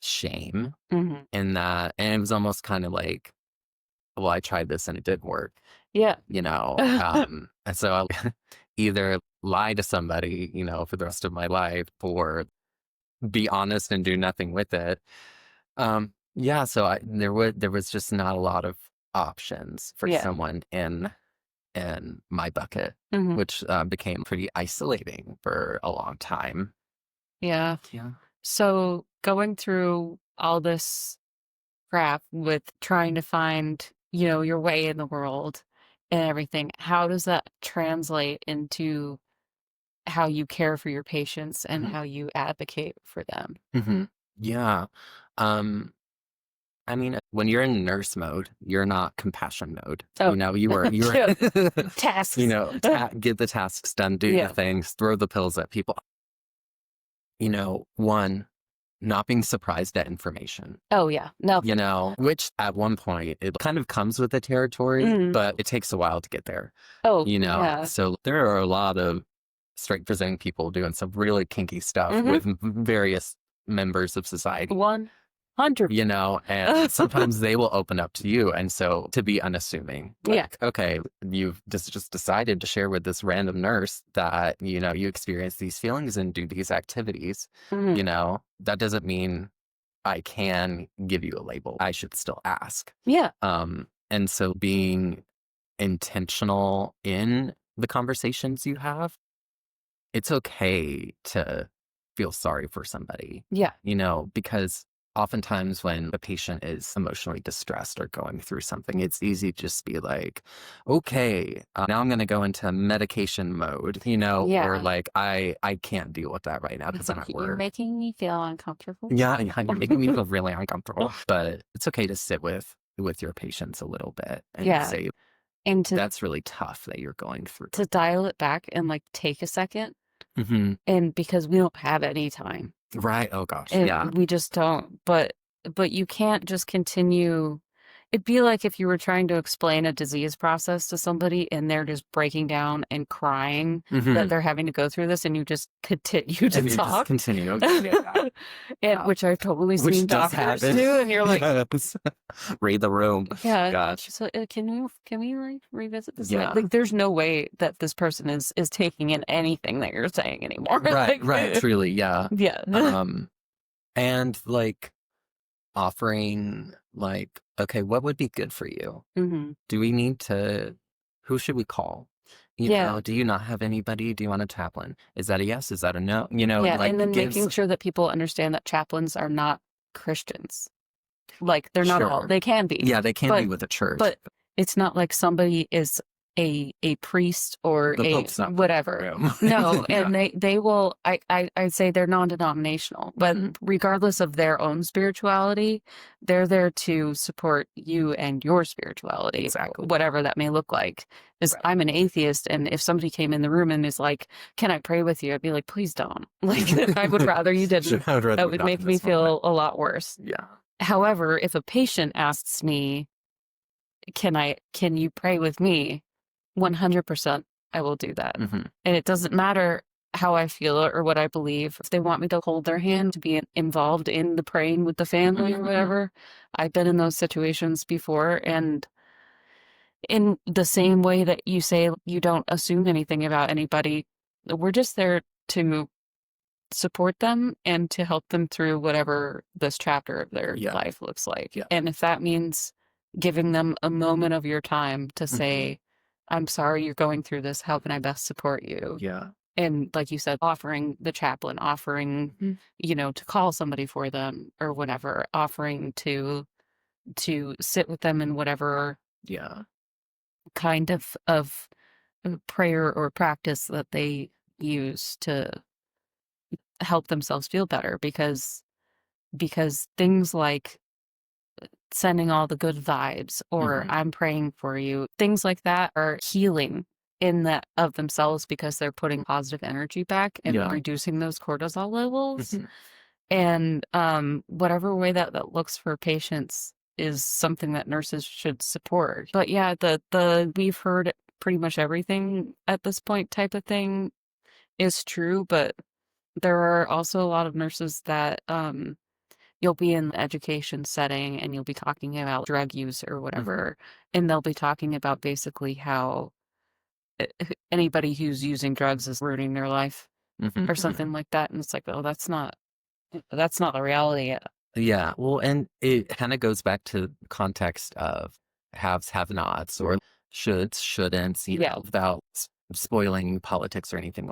Speaker 3: shame
Speaker 2: Mhm.
Speaker 3: in that. And it was almost kind of like, well, I tried this and it didn't work,
Speaker 2: Yeah.
Speaker 3: and so I'll either lie to somebody, for the rest of my life or be honest and do nothing with it. Yeah, so there was just not a lot of options for
Speaker 2: Yeah.
Speaker 3: someone in my bucket,
Speaker 2: Mhm.
Speaker 3: which became pretty isolating for a long time.
Speaker 2: Yeah.
Speaker 3: Yeah.
Speaker 2: So going through all this crap with trying to find, your way in the world and everything, how does that translate into how you care for your patients and
Speaker 3: Mhm.
Speaker 2: how you advocate for them?
Speaker 3: Mhm. Yeah. Um, I mean, when you're in nurse mode, you're not compassion mode.
Speaker 2: Oh,
Speaker 3: You were,
Speaker 2: yeah. Tasks.
Speaker 3: get the tasks done, do the
Speaker 2: Yeah.
Speaker 3: things, throw the pills at people. One, not being surprised at information.
Speaker 2: Oh, yeah. No.
Speaker 3: Which at one point it kind of comes with the territory,
Speaker 2: Mhm.
Speaker 3: but it takes a while to get there.
Speaker 2: Oh, yeah.
Speaker 3: So there are a lot of straight presenting people doing some really kinky stuff
Speaker 2: Mhm.
Speaker 3: with various members of society.
Speaker 2: 100.
Speaker 3: And sometimes they will open up to you. And so to be unassuming,
Speaker 2: Yeah.
Speaker 3: like, okay, you've just decided to share with this random nurse that, you experience these feelings and do these activities,
Speaker 2: Mhm.
Speaker 3: that doesn't mean I can give you a label. I should still ask.
Speaker 2: Yeah.
Speaker 3: And so being intentional in the conversations you have, it's okay to feel sorry for somebody,
Speaker 2: Yeah.
Speaker 3: because oftentimes when a patient is emotionally distressed or going through something, it's easy to just be like, okay, now I'm going to go into medication mode, or
Speaker 2: Yeah.
Speaker 3: like, I can't deal with that right now because I'm at
Speaker 2: You're
Speaker 3: work.
Speaker 2: making me feel uncomfortable.
Speaker 3: Yeah, yeah, you're making me feel really uncomfortable. But it's okay to sit with your patients a little bit and
Speaker 2: Yeah.
Speaker 3: say,
Speaker 2: And to
Speaker 3: that's really tough that you're going through.
Speaker 2: dial it back and like take a second,
Speaker 3: Hmm.
Speaker 2: and because we don't have any time.
Speaker 3: Right. Oh gosh.
Speaker 2: And
Speaker 3: Yeah.
Speaker 2: we just don't. But you can't just continue. It'd be like if you were trying to explain a disease process to somebody and they're just breaking down and crying that they're having to go through this, and you just continue to
Speaker 3: And you just
Speaker 2: talk.
Speaker 3: continue. Okay, yeah.
Speaker 2: And which I've totally
Speaker 3: Which
Speaker 2: seen
Speaker 3: does
Speaker 2: doctors
Speaker 3: happen.
Speaker 2: do, and you're like,
Speaker 3: Yes. Read the room.
Speaker 2: yeah.
Speaker 3: Gosh.
Speaker 2: So can we like revisit this?
Speaker 3: Yeah.
Speaker 2: Like, there's no way that this person is taking in anything that you're saying anymore.
Speaker 3: Right,
Speaker 2: Like,
Speaker 3: right, truly, yeah.
Speaker 2: yeah.
Speaker 3: And like offering like, okay, what would be good for you?
Speaker 2: hmm
Speaker 3: Do we need to, who should we call? You
Speaker 2: Yeah.
Speaker 3: know, do you not have anybody? Do you want a chaplain? Is that a yes? Is that a no? You know,
Speaker 2: Yeah,
Speaker 3: like
Speaker 2: and then
Speaker 3: gives
Speaker 2: making sure that people understand that chaplains are not Christians. Like, they're not all.
Speaker 3: sure.
Speaker 2: They can be.
Speaker 3: Yeah, they can
Speaker 2: But
Speaker 3: be with the church.
Speaker 2: but it's not like somebody is a priest or
Speaker 3: The
Speaker 2: a
Speaker 3: Pope's not
Speaker 2: whatever.
Speaker 3: room.
Speaker 2: No,
Speaker 3: Yeah.
Speaker 2: and they will. I'd say they're non-denominational, but regardless of their own spirituality, they're there to support you and your spirituality,
Speaker 3: Exactly.
Speaker 2: whatever that may look like. Because
Speaker 3: Right.
Speaker 2: I'm an atheist, and if somebody came in the room and is like, "Can I pray with you?" I'd be like, "Please don't." Like, I would rather you didn't.
Speaker 3: I would rather
Speaker 2: That would
Speaker 3: not
Speaker 2: make
Speaker 3: in
Speaker 2: me
Speaker 3: this moment.
Speaker 2: feel a lot worse.
Speaker 3: Yeah.
Speaker 2: However, if a patient asks me, can you pray with me? 100% I will do that.
Speaker 3: hmm
Speaker 2: And it doesn't matter how I feel or what I believe. If they want me to hold their hand to be involved in the praying with the family or whatever, I've been in those situations before. And in the same way that you say you don't assume anything about anybody, we're just there to support them and to help them through whatever this chapter of their
Speaker 3: Yeah.
Speaker 2: life looks like.
Speaker 3: Yeah.
Speaker 2: And if that means giving them a moment of your time to say, I'm sorry you're going through this, how can I best support you?
Speaker 3: Yeah.
Speaker 2: And like you said, offering the chaplain, offering, to call somebody for them or whatever, offering to sit with them in whatever
Speaker 3: Yeah.
Speaker 2: kind of prayer or practice that they use to help themselves feel better, because things like sending all the good vibes or I'm praying for you, things like that are healing in that of themselves, because they're putting positive energy back and
Speaker 3: Yeah.
Speaker 2: reducing those cortisol levels.
Speaker 3: Mhm.
Speaker 2: And whatever way that looks for patients is something that nurses should support. But yeah, the we've heard pretty much everything at this point type of thing is true, but there are also a lot of nurses that you'll be in the education setting and you'll be talking about drug use or whatever, and they'll be talking about basically how anybody who's using drugs is ruining their life or something like that. And it's like, oh, that's not the reality.
Speaker 3: Yeah. Well, and it kind of goes back to the context of haves, have nots, or shoulds, shouldn'ts, you
Speaker 2: Yeah.
Speaker 3: know, without spoiling politics or anything.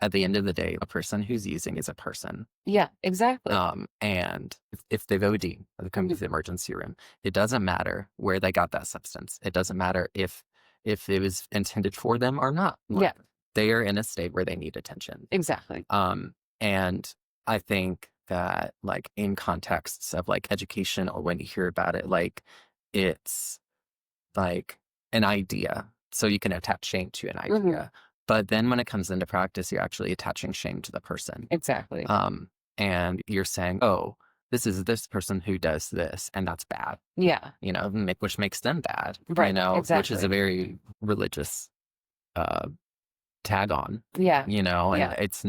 Speaker 3: At the end of the day, a person who's using is a person.
Speaker 2: Yeah, exactly.
Speaker 3: And if they've OD, they come to the emergency room, it doesn't matter where they got that substance. It doesn't matter if it was intended for them or not.
Speaker 2: Yeah.
Speaker 3: They are in a state where they need attention.
Speaker 2: Exactly.
Speaker 3: And I think that like in contexts of like education, or when you hear about it, like it's like an idea. So you can attach shame to an idea. But then when it comes into practice, you're actually attaching shame to the person.
Speaker 2: Exactly.
Speaker 3: And you're saying, oh, this is this person who does this, and that's bad.
Speaker 2: Yeah.
Speaker 3: You know, which makes them bad.
Speaker 2: Right,
Speaker 3: You know, which is
Speaker 2: exactly.
Speaker 3: a very religious tag on.
Speaker 2: Yeah.
Speaker 3: You know, and
Speaker 2: Yeah.
Speaker 3: it's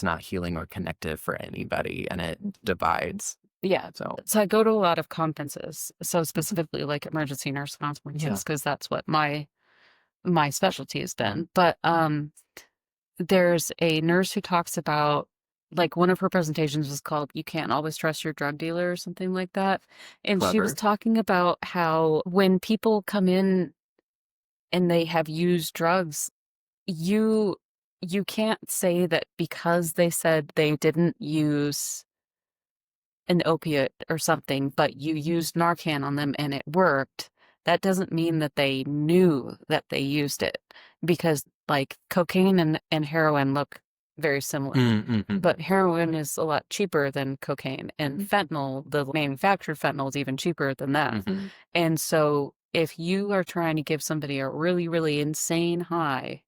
Speaker 3: not healing or connective for anybody, and it divides.
Speaker 2: Yeah.
Speaker 3: So
Speaker 2: I go to a lot of conferences, so specifically like emergency nurse conferences, because that's what my specialty has been. But there's a nurse who talks about, like, one of her presentations was called "You Can't Always Trust Your Drug Dealer" or something like that. And she was
Speaker 3: Clever.
Speaker 2: talking about how when people come in and they have used drugs, you can't say that because they said they didn't use an opiate or something, but you used Narcan on them and it worked. That doesn't mean that they knew that they used it, because like cocaine and heroin look very similar, but heroin is a lot cheaper than cocaine, and fentanyl, the manufactured fentanyl, is even cheaper than that. And so if you are trying to give somebody a really, really insane high,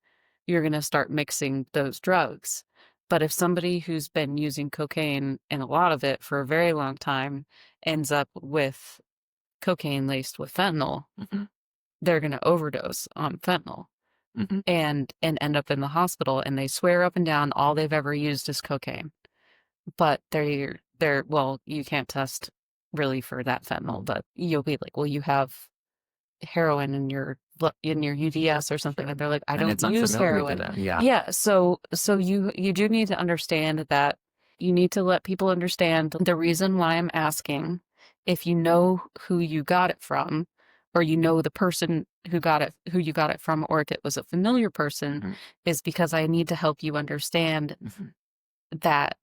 Speaker 2: you're going to start mixing those drugs. But if somebody who's been using cocaine and a lot of it for a very long time ends up with cocaine laced with fentanyl,
Speaker 3: Mm-hmm.
Speaker 2: they're going to overdose on fentanyl
Speaker 3: Mm-hmm.
Speaker 2: and end up in the hospital, and they swear up and down all they've ever used is cocaine. But they're well, you can't test really for that fentanyl, but you'll be like, well, you have heroin in your UDS or something, and they're like, I
Speaker 3: And
Speaker 2: don't
Speaker 3: it's
Speaker 2: use
Speaker 3: unfamiliar to
Speaker 2: heroin.
Speaker 3: them. Yeah.
Speaker 2: Yeah, so you do need to understand that you need to let people understand the reason why I'm asking if you know who you got it from, or you know the person who you got it from, or if it was a familiar person,
Speaker 3: Mm-hmm.
Speaker 2: is because I need to help you understand
Speaker 3: Mm-hmm.
Speaker 2: that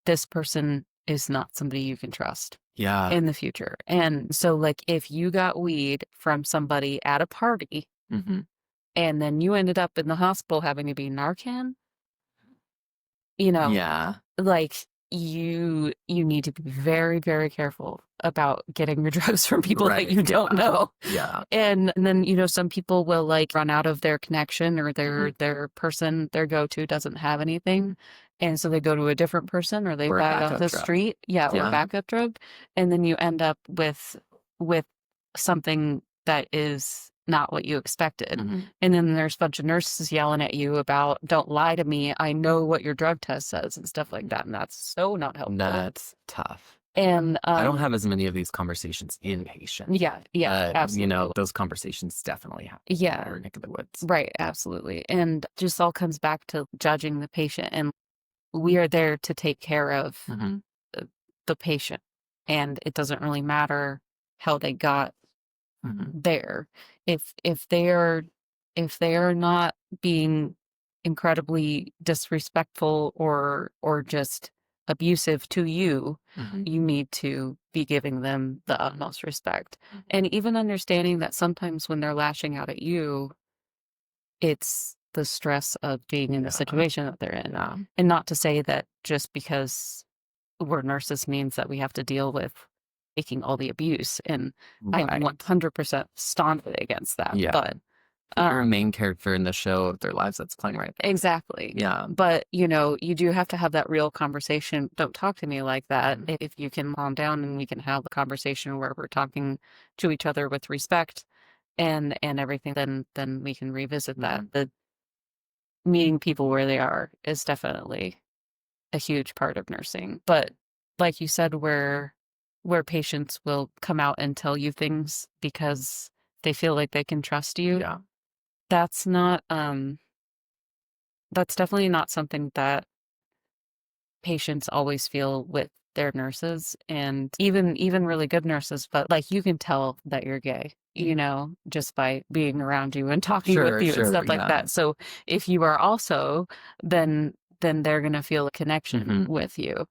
Speaker 2: this person is not somebody you can trust
Speaker 3: Yeah.
Speaker 2: in the future. And so, like, if you got weed from somebody at a party
Speaker 3: Mm-hmm.
Speaker 2: and then you ended up in the hospital having to be Narcan, you know,
Speaker 3: Yeah.
Speaker 2: like, you need to be very, very careful about getting your drugs from people that
Speaker 3: Right.
Speaker 2: you don't
Speaker 3: Yeah.
Speaker 2: know.
Speaker 3: Yeah.
Speaker 2: And then, some people will like run out of their connection, or
Speaker 3: Mm-hmm.
Speaker 2: their person, their go-to doesn't have anything. And so they go to a different person, or they
Speaker 3: Or a
Speaker 2: buy it off
Speaker 3: backup
Speaker 2: the
Speaker 3: drug.
Speaker 2: street. Yeah, or a
Speaker 3: Yeah.
Speaker 2: backup drug. And then you end up with something that is not what you expected.
Speaker 3: Mm-hmm.
Speaker 2: And then there's a bunch of nurses yelling at you about, don't lie to me, I know what your drug test says, and stuff like that. And that's so not helpful.
Speaker 3: That's tough.
Speaker 2: And
Speaker 3: I don't have as many of these conversations inpatient.
Speaker 2: yeah, absolutely.
Speaker 3: Those conversations definitely happen in
Speaker 2: Yeah.
Speaker 3: our neck of the woods.
Speaker 2: Right, absolutely. And just all comes back to judging the patient. And we are there to take care of
Speaker 3: Mm-hmm.
Speaker 2: the patient. And it doesn't really matter how they got
Speaker 3: Mm-hmm.
Speaker 2: there. If they are not being incredibly disrespectful or just abusive to you,
Speaker 3: Mm-hmm.
Speaker 2: you need to be giving them the utmost respect. And even understanding that sometimes when they're lashing out at you, it's the stress of being in the situation that they're in.
Speaker 3: Yeah.
Speaker 2: And not to say that just because we're nurses means that we have to deal with taking all the abuse. And I am
Speaker 3: Right.
Speaker 2: 100% staunchly against that.
Speaker 3: Yeah.
Speaker 2: But
Speaker 3: You're a main character in the show of their lives that's playing right there.
Speaker 2: exactly.
Speaker 3: Yeah.
Speaker 2: But, you do have to have that real conversation. Don't talk to me like that. If you can calm down and we can have the conversation where we're talking to each other with respect and everything, then we can revisit that. The meeting people where they are is definitely a huge part of nursing. But like you said, where patients will come out and tell you things because they feel like they can trust you,
Speaker 3: Yeah.
Speaker 2: that's not that's definitely not something that patients always feel with their nurses, and even really good nurses. But like, you can tell that you're gay, just by being around you and talking with you and stuff like
Speaker 3: yeah.
Speaker 2: that. So if you are also, then they're gonna feel a connection
Speaker 3: Mhm.
Speaker 2: with you.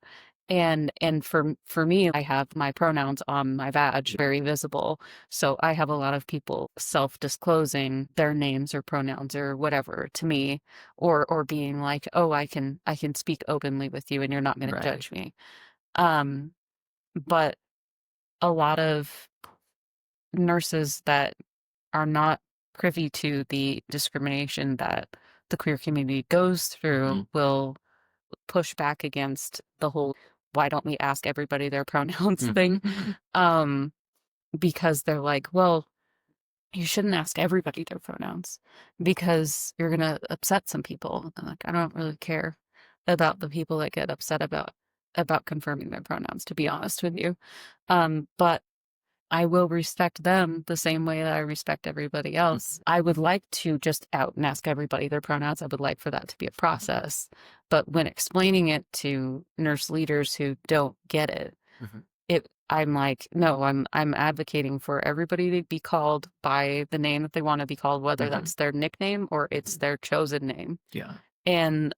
Speaker 2: And for me, I have my pronouns on my badge very visible. So I have a lot of people self-disclosing their names or pronouns or whatever to me, or being like, "Oh, I can speak openly with you and you're not going to
Speaker 3: Right.
Speaker 2: judge me." But a lot of nurses that are not privy to the discrimination that the queer community goes through will push back against the whole "why don't we ask everybody their pronouns" thing. Because they're like, well, you shouldn't ask everybody their pronouns because you're gonna upset some people. And like, I don't really care about the people that get upset about confirming their pronouns, to be honest with you. But I will respect them the same way that I respect everybody else. I would like to just out and ask everybody their pronouns. I would like for that to be a process. But when explaining it to nurse leaders who don't get it, I'm like, no, I'm advocating for everybody to be called by the name that they want to be called, whether that's their nickname or it's their chosen name.
Speaker 3: Yeah.
Speaker 2: And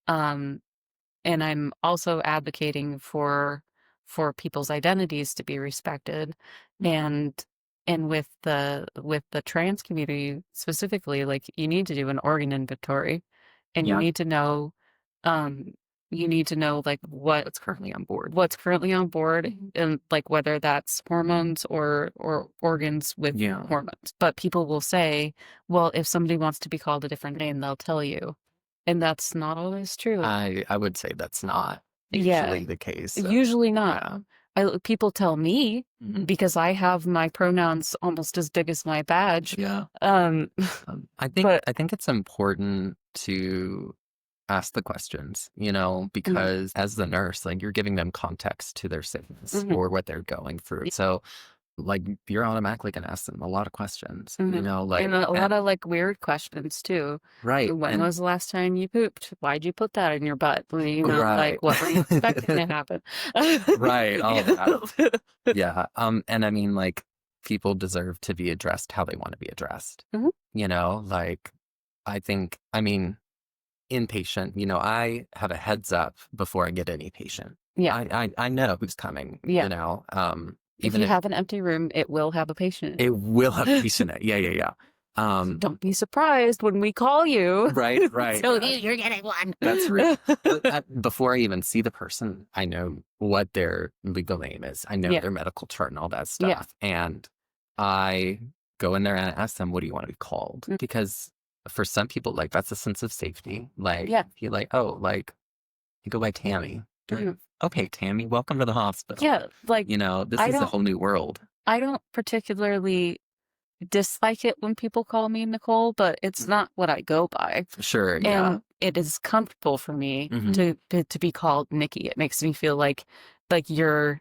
Speaker 2: I'm also advocating for people's identities to be respected. And with the trans community specifically, like, you need to do an organ inventory, and
Speaker 3: Yeah.
Speaker 2: you need to know like
Speaker 3: What's currently on board.
Speaker 2: and like whether that's hormones or organs with hormones. But people will say, well, if somebody wants to be called a different name, they'll tell you. And that's not always true.
Speaker 3: I would say that's not
Speaker 2: Yeah.
Speaker 3: usually the case.
Speaker 2: Usually not.
Speaker 3: Yeah.
Speaker 2: people tell me, because I have my pronouns almost as big as my badge.
Speaker 3: Yeah. I
Speaker 2: but
Speaker 3: think it's important to ask the questions, because as the nurse, like you're giving them context to their sickness or what they're going through. So like you're automatically gonna ask them a lot of questions,
Speaker 2: and a lot of like weird questions too.
Speaker 3: right.
Speaker 2: When was the last time you pooped? Why'd you put that in your butt?
Speaker 3: Right.
Speaker 2: Like what were you expecting to happen?
Speaker 3: Right. All that. Yeah. And I mean, like, people deserve to be addressed how they want to be addressed. Like, I mean, inpatient, I have a heads up before I get any patient.
Speaker 2: Yeah.
Speaker 3: I know who's coming,
Speaker 2: Yeah.
Speaker 3: even
Speaker 2: if you have an empty room, it will have a patient.
Speaker 3: It will have a patient in it. Yeah.
Speaker 2: Don't be surprised when we call you.
Speaker 3: Right.
Speaker 2: So you're getting one.
Speaker 3: That's right. Before I even see the person, I know what their legal name is. I know their medical chart and all that stuff. And I go in there and ask them, what do you want to be called? Because for some people, like, that's a sense of safety. Like, you're like, oh, like, you go by Tammy. Okay, Tammy, welcome to the hospital.
Speaker 2: Yeah, like,
Speaker 3: this is a whole new world.
Speaker 2: I don't particularly dislike it when people call me Nicole, but it's not what I go by.
Speaker 3: Sure, yeah.
Speaker 2: And it is comfortable for me to be called Nikki. It makes me feel like you're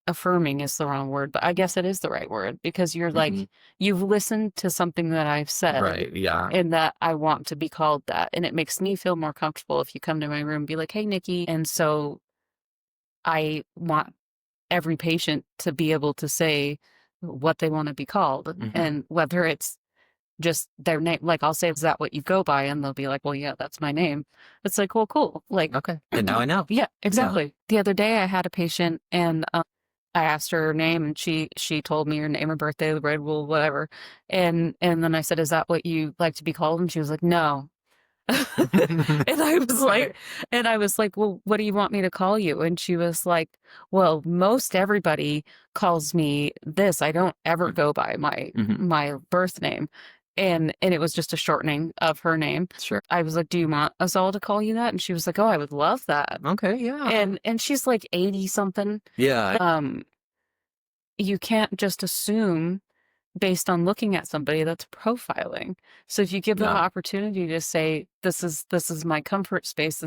Speaker 2: affirming is the wrong word, but I guess it is the right word, because you're like, you've listened to something that I've said.
Speaker 3: Right, yeah.
Speaker 2: And that I want to be called that. And it makes me feel more comfortable if you come to my room and be like, hey, Nikki. And so I want every patient to be able to say what they want to be called, and whether it's just their name. Like, I'll say, is that what you go by? And they'll be like, well, yeah, that's my name. It's like, well, cool. Like,
Speaker 3: okay. And now I know.
Speaker 2: Yeah, exactly. Yeah. The other day I had a patient, and I asked her name, and she told me her name, her birthday, the red wool, whatever. And then I said, is that what you like to be called? And she was like, no. And I was like, well, what do you want me to call you? And she was like, well, most everybody calls me this. I don't ever go by my birth name. And it was just a shortening of her name.
Speaker 3: Sure.
Speaker 2: I was like, do you want us all to call you that? And she was like, oh, I would love that.
Speaker 3: Okay, yeah.
Speaker 2: And she's like 80 something.
Speaker 3: Yeah.
Speaker 2: You can't just assume based on looking at somebody that's profiling. So if you give them an opportunity to say, this is my comfort space,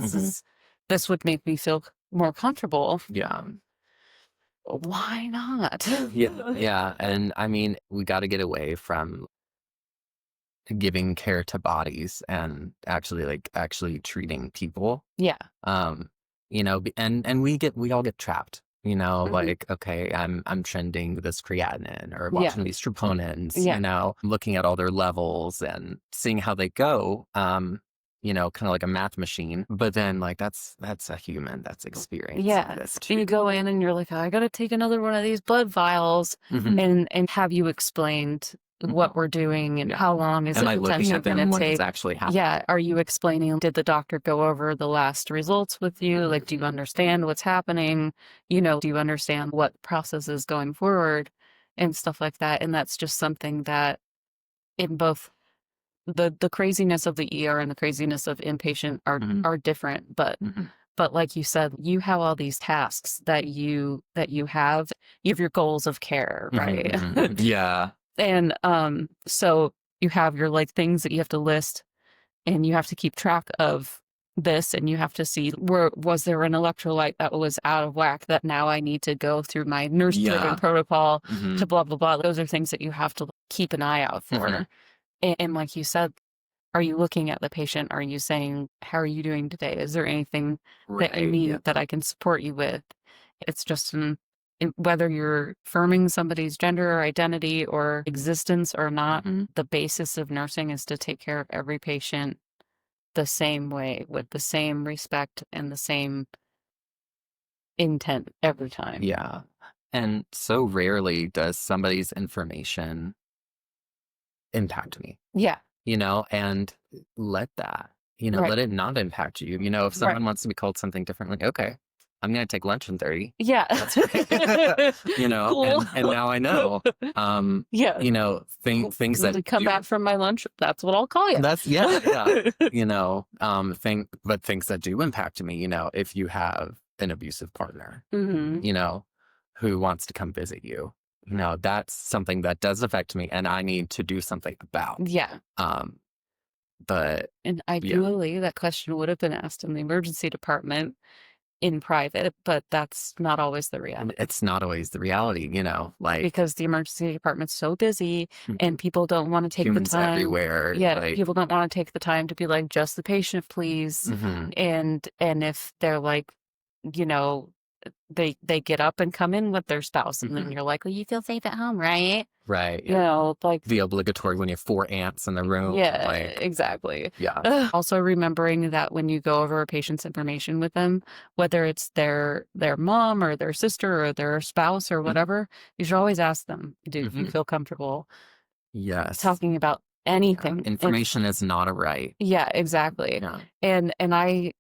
Speaker 2: this would make me feel more comfortable.
Speaker 3: Yeah.
Speaker 2: Why not?
Speaker 3: Yeah. And I mean, we got to get away from giving care to bodies and actually treating people.
Speaker 2: Yeah.
Speaker 3: And we all get trapped. Like, okay, I'm trending this creatinine or watching these troponins, looking at all their levels and seeing how they go, kind of like a math machine. But then, like, that's a human that's experienced.
Speaker 2: Yeah.
Speaker 3: This
Speaker 2: And you go in and you're like, oh, I got to take another one of these blood vials and have you explained what we're doing and how long is it potentially going to take.
Speaker 3: Actually happening?
Speaker 2: Yeah. Are you explaining, did the doctor go over the last results with you? Like, do you understand what's happening? Do you understand what process is going forward and stuff like that? And that's just something that in both the craziness of the ER and the craziness of inpatient are different. But like you said, you have all these tasks that you have your goals of care, right?
Speaker 3: Yeah.
Speaker 2: And so you have your like things that you have to list, and you have to keep track of this, and you have to see was there an electrolyte that was out of whack that now I need to go through my nurse-driven protocol to blah blah blah. Those are things that you have to keep an eye out for. And like you said, are you looking at the patient? Are you saying, how are you doing today? Is there anything that you need that I can support you with? It's just whether you're affirming somebody's gender or identity or existence or not, the basis of nursing is to take care of every patient the same way, with the same respect and the same intent every time.
Speaker 3: Yeah. And so rarely does somebody's information impact me.
Speaker 2: Yeah.
Speaker 3: And let that, let it not impact you. If someone wants to be called something different, like, okay, I'm going to take lunch in 30.
Speaker 2: Yeah.
Speaker 3: Cool. and now I know, things that
Speaker 2: come back from my lunch, that's what I'll call you.
Speaker 3: That's, but things that do impact me, if you have an abusive partner, who wants to come visit you. That's something that does affect me and I need to do something about.
Speaker 2: Yeah.
Speaker 3: But
Speaker 2: And
Speaker 3: yeah,
Speaker 2: ideally, that question would have been asked in the emergency department in private, but that's not always the reality
Speaker 3: it's not always the reality, like
Speaker 2: because the emergency department's so busy and
Speaker 3: mhm,
Speaker 2: people don't want to take the
Speaker 3: humans
Speaker 2: time.
Speaker 3: everywhere.
Speaker 2: Yeah,
Speaker 3: Like,
Speaker 2: people don't want to take the time to be like, just the patient, please.
Speaker 3: mhm,
Speaker 2: And if they're like, you know, they get up and come in with their spouse, and then
Speaker 3: mhm,
Speaker 2: you're like, well, you feel safe at home, right?
Speaker 3: right.
Speaker 2: You know, like,
Speaker 3: The obligatory when you have 4 ants in the room.
Speaker 2: yeah,
Speaker 3: Like,
Speaker 2: exactly.
Speaker 3: yeah.
Speaker 2: Also remembering that when you go over a patient's information with them, whether it's their mom or their sister or their spouse or
Speaker 3: Mhm,
Speaker 2: whatever, you should always ask them, do you
Speaker 3: mhm.
Speaker 2: feel comfortable
Speaker 3: Yes.
Speaker 2: talking about
Speaker 3: Yeah.
Speaker 2: anything?
Speaker 3: Information is not a right.
Speaker 2: Yeah, exactly.
Speaker 3: Yeah.
Speaker 2: And I,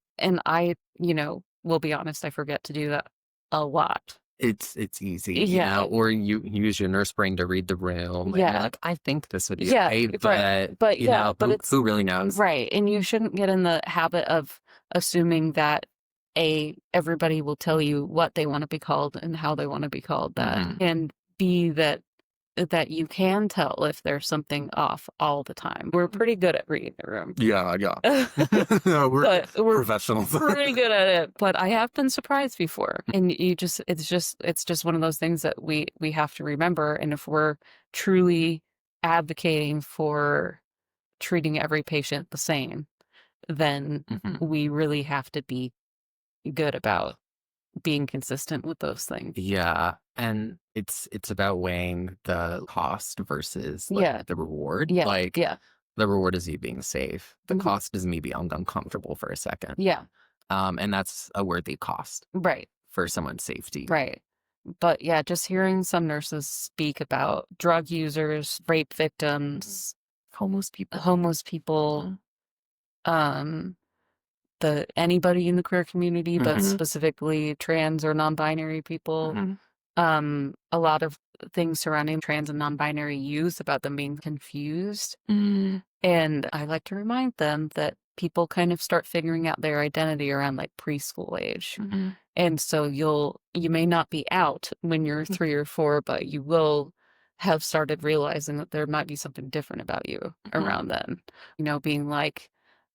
Speaker 2: will be honest, I forget to do that a lot.
Speaker 3: It's easy,
Speaker 2: Yeah.
Speaker 3: or you use your nurse brain to read the room and you're
Speaker 2: Yeah.
Speaker 3: like, I think this would be
Speaker 2: Yeah,
Speaker 3: okay,
Speaker 2: right.
Speaker 3: but
Speaker 2: But yeah, but it's
Speaker 3: who really knows?
Speaker 2: right. And you shouldn't get in the habit of assuming that everybody will tell you what they want to be called and how they want to be called that.
Speaker 3: Mhm.
Speaker 2: And B, that you can tell if there's something off all the time. We're pretty good at reading the room.
Speaker 3: Yeah.
Speaker 2: But we're
Speaker 3: Professionals.
Speaker 2: pretty good at it. But I have been surprised before. And it's just one of those things that we have to remember. And if we're truly advocating for treating every patient the same, then
Speaker 3: Mhm.
Speaker 2: we really have to be good about being consistent with those things.
Speaker 3: Yeah, and it's about weighing the cost versus
Speaker 2: Yeah.
Speaker 3: the reward.
Speaker 2: Yeah.
Speaker 3: Like,
Speaker 2: Yeah.
Speaker 3: the reward is you being safe. The
Speaker 2: Mhm.
Speaker 3: cost is me being uncomfortable for a second.
Speaker 2: Yeah.
Speaker 3: And that's a worthy cost
Speaker 2: Right.
Speaker 3: for someone's safety.
Speaker 2: Right. But yeah, just hearing some nurses speak about drug users, rape victims,
Speaker 3: Homeless people.
Speaker 2: homeless people, um, anybody in the queer community, but
Speaker 3: Mhm.
Speaker 2: specifically trans or non-binary people.
Speaker 3: Mhm.
Speaker 2: A lot of things surrounding trans and non-binary youth about them being confused.
Speaker 3: Mhm.
Speaker 2: And I like to remind them that people kind of start figuring out their identity around like preschool age.
Speaker 3: Mhm.
Speaker 2: And so you may not be out when you're 3 or 4, but you will have started realizing that there might be something different about you around then. Being like,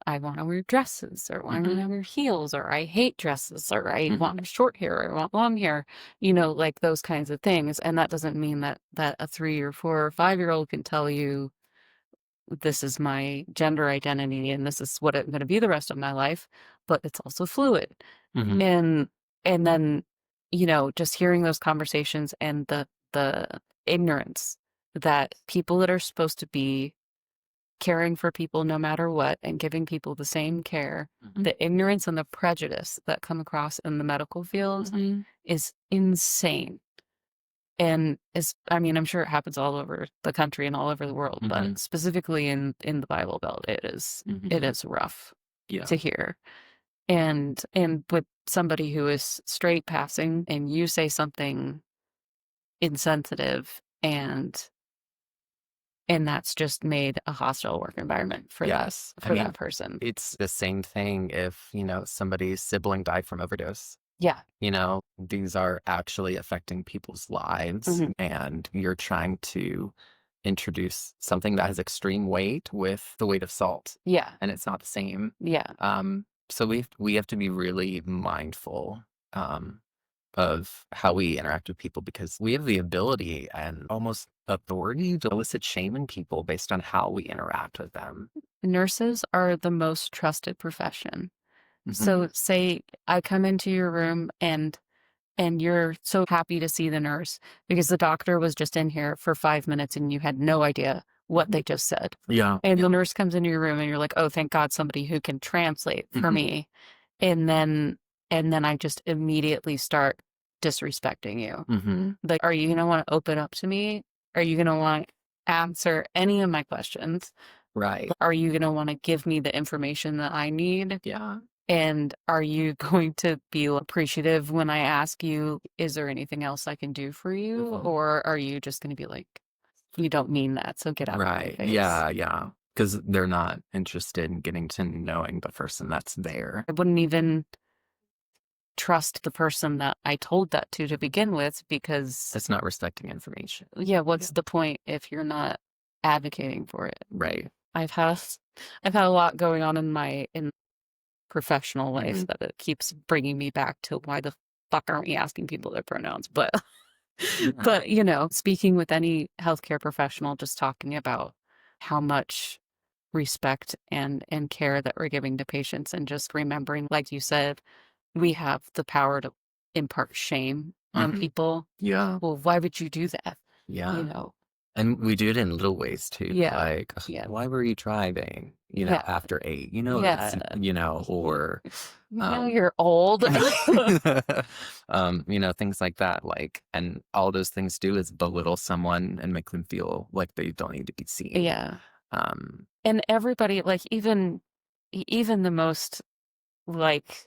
Speaker 2: I want to wear dresses, or I want to wear heels, or I hate dresses, or I want short hair, or I want long hair, like those kinds of things. And that doesn't mean that a 3 or 4 or 5-year-old can tell you, this is my gender identity and this is what I'm going to be the rest of my life, but it's also fluid.
Speaker 3: Mhm.
Speaker 2: And then, just hearing those conversations and the ignorance that people that are supposed to be caring for people no matter what and giving people the same care,
Speaker 3: Mhm.
Speaker 2: the ignorance and the prejudice that come across in the medical field
Speaker 3: Mhm.
Speaker 2: is insane. And I'm sure it happens all over the country and all over the world,
Speaker 3: Mhm.
Speaker 2: but specifically in the Bible Belt, it is rough
Speaker 3: Yeah.
Speaker 2: to hear. And with somebody who is straight passing and you say something insensitive, and that's just made a hostile work environment for
Speaker 3: Yes.
Speaker 2: that person.
Speaker 3: It's the same thing if, somebody's sibling died from overdose.
Speaker 2: Yeah.
Speaker 3: These are actually affecting people's lives,
Speaker 2: Mhm.
Speaker 3: and you're trying to introduce something that has extreme weight with the weight of salt,
Speaker 2: Yeah.
Speaker 3: and it's not the same.
Speaker 2: Yeah.
Speaker 3: So we have to be really mindful of how we interact with people, because we have the ability and almost authority to elicit shame in people based on how we interact with them.
Speaker 2: Nurses are the most trusted profession.
Speaker 3: Mhm.
Speaker 2: So say I come into your room and you're so happy to see the nurse because the doctor was just in here for 5 minutes and you had no idea what they just said.
Speaker 3: Yeah.
Speaker 2: And the nurse comes into your room and you're like, oh, thank God, somebody who can translate for
Speaker 3: Mhm.
Speaker 2: me. And then I just immediately start disrespecting you.
Speaker 3: Hmm.
Speaker 2: Like, are you going to want to open up to me? Are you going to want to answer any of my questions?
Speaker 3: Right.
Speaker 2: Are you going to want to give me the information that I need?
Speaker 3: Yeah.
Speaker 2: And are you going to be appreciative when I ask you, is there anything else I can do for you?
Speaker 3: Mhm.
Speaker 2: Or are you just going to be like, you don't mean that, so get out of my
Speaker 3: Right.
Speaker 2: face?
Speaker 3: Yeah. Because they're not interested in getting to knowing the person that's there.
Speaker 2: I wouldn't even trust the person that I told that to begin with, because
Speaker 3: It's not respecting information.
Speaker 2: yeah, what's the point if you're not advocating for it?
Speaker 3: Right.
Speaker 2: I've had a lot going on in my professional life that it keeps bringing me back to why the fuck aren't we asking people their pronouns? But but speaking with any healthcare professional, just talking about how much respect and care that we're giving to patients, and just remembering, like you said, we have the power to impart shame on people.
Speaker 3: Yeah.
Speaker 2: Well, why would you do that?
Speaker 3: Yeah. And we do it in little ways too.
Speaker 2: Yeah.
Speaker 3: Like, why were you driving, after 8? Or
Speaker 2: you're old.
Speaker 3: Things like that. Like, and all those things do is belittle someone and make them feel like they don't need to be seen.
Speaker 2: Yeah. And everybody, like, even the most, like,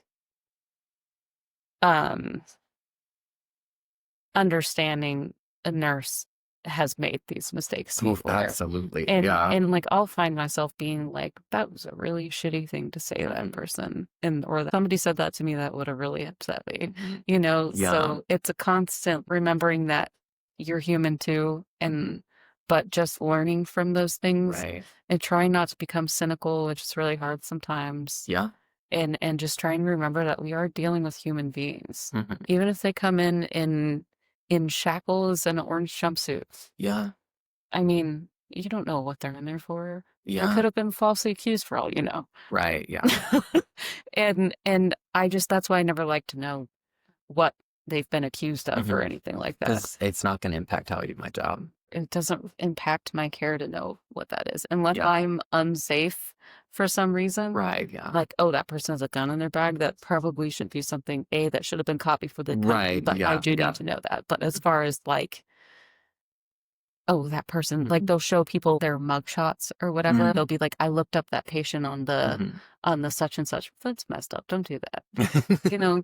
Speaker 2: understanding a nurse has made these mistakes before.
Speaker 3: Absolutely.
Speaker 2: And like, I'll find myself being like, that was a really shitty thing to say to that person. Or that somebody said that to me that would have really upset me, So it's a constant remembering that you're human too. But just learning from those things, and trying not to become cynical, which is really hard sometimes.
Speaker 3: Yeah.
Speaker 2: And just trying to remember that we are dealing with human beings, even if they come in shackles and orange jumpsuits.
Speaker 3: Yeah.
Speaker 2: I mean, you don't know what they're in there for.
Speaker 3: Yeah.
Speaker 2: They could have been falsely accused for all you know.
Speaker 3: Right. Yeah.
Speaker 2: And I just, that's why I never like to know what they've been accused of or anything like that.
Speaker 3: Because it's not going to impact how I do my job.
Speaker 2: It doesn't impact my care to know what that is. Unless I'm unsafe for some reason.
Speaker 3: Right, yeah.
Speaker 2: Like, oh, that person has a gun in their bag. That probably should be something, that should have been copied for the company.
Speaker 3: Right,
Speaker 2: But I do need to know that. But as far as like, oh, that person, like, they'll show people their mugshots or whatever. They'll be like, I looked up that patient on the such and such. That's messed up. Don't do that.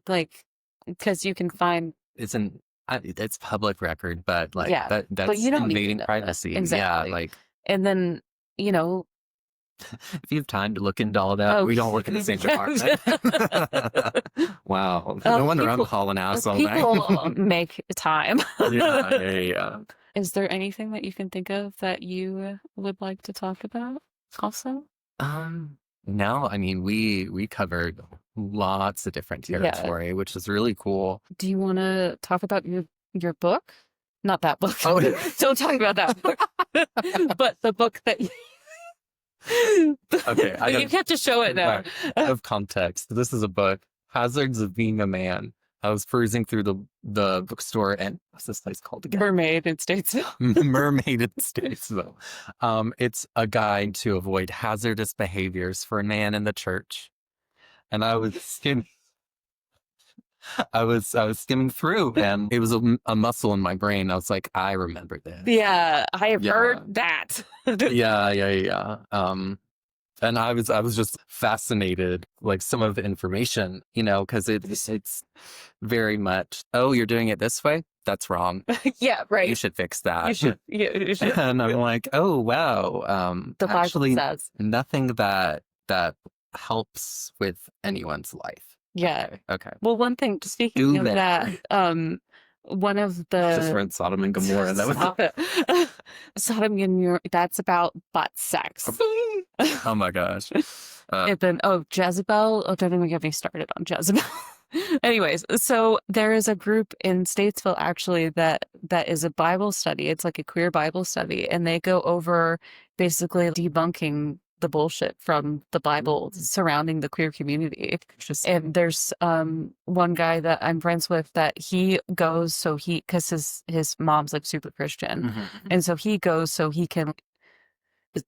Speaker 2: Like, because you can find
Speaker 3: it's public record, but like that's
Speaker 2: but you don't
Speaker 3: invading privacy.
Speaker 2: Exactly.
Speaker 3: Yeah, like,
Speaker 2: and then
Speaker 3: if you have time to look into all that, we don't work in the same department. Wow, no wonder I'm hauling ass all night.
Speaker 2: People make time.
Speaker 3: Yeah.
Speaker 2: Is there anything that you can think of that you would like to talk about also?
Speaker 3: No, I mean, we covered lots of different territory, which is really cool.
Speaker 2: Do you want to talk about your book? Not that book.
Speaker 3: Oh,
Speaker 2: don't talk about that book. But the book that
Speaker 3: okay,
Speaker 2: you have to show it now.
Speaker 3: Of context, this is a book, Hazards of Being a Man. I was perusing through the bookstore, and what's this place called again?
Speaker 2: Mermaid in Statesville.
Speaker 3: Mermaid in Statesville. It's a guide to avoid hazardous behaviors for a man in the church. And I was skimming through, and it was a muscle in my brain. I was like, I remember this.
Speaker 2: Yeah, I have heard that.
Speaker 3: Yeah. And I was just fascinated, like, some of the information, because it's very much, oh, you're doing it this way? That's wrong.
Speaker 2: Yeah, right.
Speaker 3: You should fix that.
Speaker 2: You should. Yeah, you should.
Speaker 3: And I'm like, oh, wow.
Speaker 2: The
Speaker 3: actually,
Speaker 2: Bible says
Speaker 3: nothing that helps with anyone's life.
Speaker 2: Yeah.
Speaker 3: Okay.
Speaker 2: Well, one thing, speaking of that, one of the
Speaker 3: just read Sodom and Gomorrah. That was
Speaker 2: Sodom and Gomorrah. That's about butt sex.
Speaker 3: Oh my gosh.
Speaker 2: And then Jezebel. Oh, don't even get me started on Jezebel. Anyways, so there is a group in Statesville actually that is a Bible study. It's like a queer Bible study, and they go over basically debunking the bullshit from the Bible surrounding the queer community. And there's one guy that I'm friends with that he goes because his mom's like super Christian, and so he goes so he can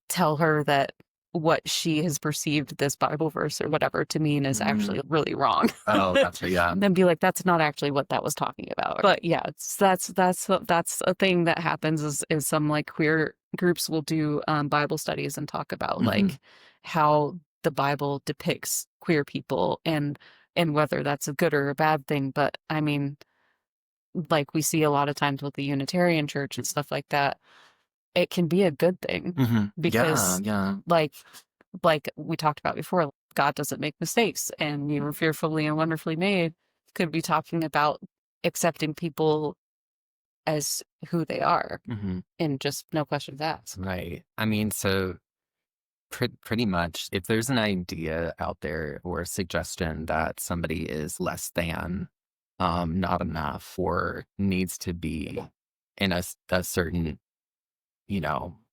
Speaker 2: tell her that what she has perceived this Bible verse or whatever to mean is actually really wrong.
Speaker 3: Oh, that's right, yeah.
Speaker 2: And then be like, that's not actually what that was talking about. But yeah, that's a thing that happens is some like queer groups will do Bible studies and talk about like how the Bible depicts queer people and whether that's a good or a bad thing. But I mean, like we see a lot of times with the Unitarian Church and stuff like that, it can be a good thing because like we talked about before, God doesn't make mistakes and you were fearfully and wonderfully made. could be talking about accepting people as who they are and just no questions asked.
Speaker 3: Right. I mean, so pretty much, if there's an idea out there or a suggestion that somebody is less than, not enough, or needs to be in a certain,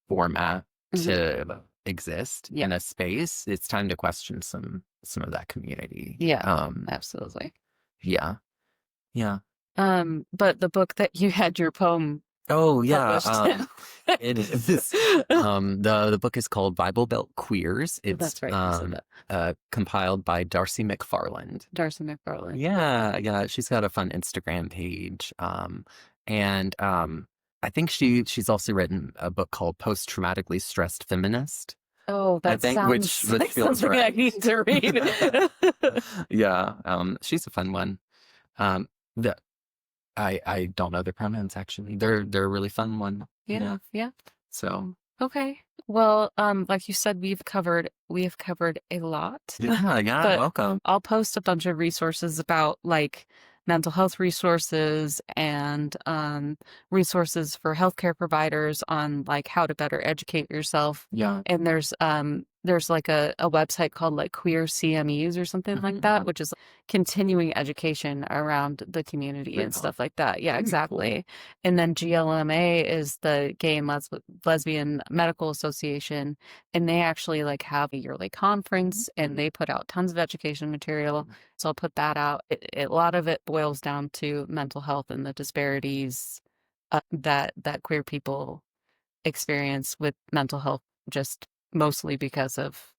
Speaker 3: format to exist in a space, it's time to question some of that community.
Speaker 2: Yeah, absolutely.
Speaker 3: Yeah. Yeah.
Speaker 2: But the book that you had your poem
Speaker 3: Oh yeah,
Speaker 2: published.
Speaker 3: it is. The book is called Bible Belt Queers. It's
Speaker 2: That's right, you said that.
Speaker 3: Compiled by Darcy McFarland.
Speaker 2: Darcy McFarland.
Speaker 3: Yeah, she's got a fun Instagram page. And I think she's also written a book called Post Traumatically Stressed Feminist.
Speaker 2: Oh, that sounds
Speaker 3: which
Speaker 2: like
Speaker 3: feels
Speaker 2: something
Speaker 3: right.
Speaker 2: I need to read.
Speaker 3: Yeah, she's a fun one. The I don't know the pronouns actually. They're a really fun one.
Speaker 2: Yeah.
Speaker 3: So
Speaker 2: Okay. Well, like you said, we have covered a lot.
Speaker 3: yeah,
Speaker 2: But
Speaker 3: welcome.
Speaker 2: I'll post a bunch of resources about like mental health resources and resources for healthcare providers on like how to better educate yourself.
Speaker 3: Yeah.
Speaker 2: And there's like a website called like Queer CMEs or something like that, which is continuing education around the community and stuff like that. Yeah, exactly. And then GLMA is the Gay and Lesbian Medical Association, and they actually like have a yearly conference and they put out tons of education material. So I'll put that out. A lot of it boils down to mental health and the disparities that queer people experience with mental health, just mostly because of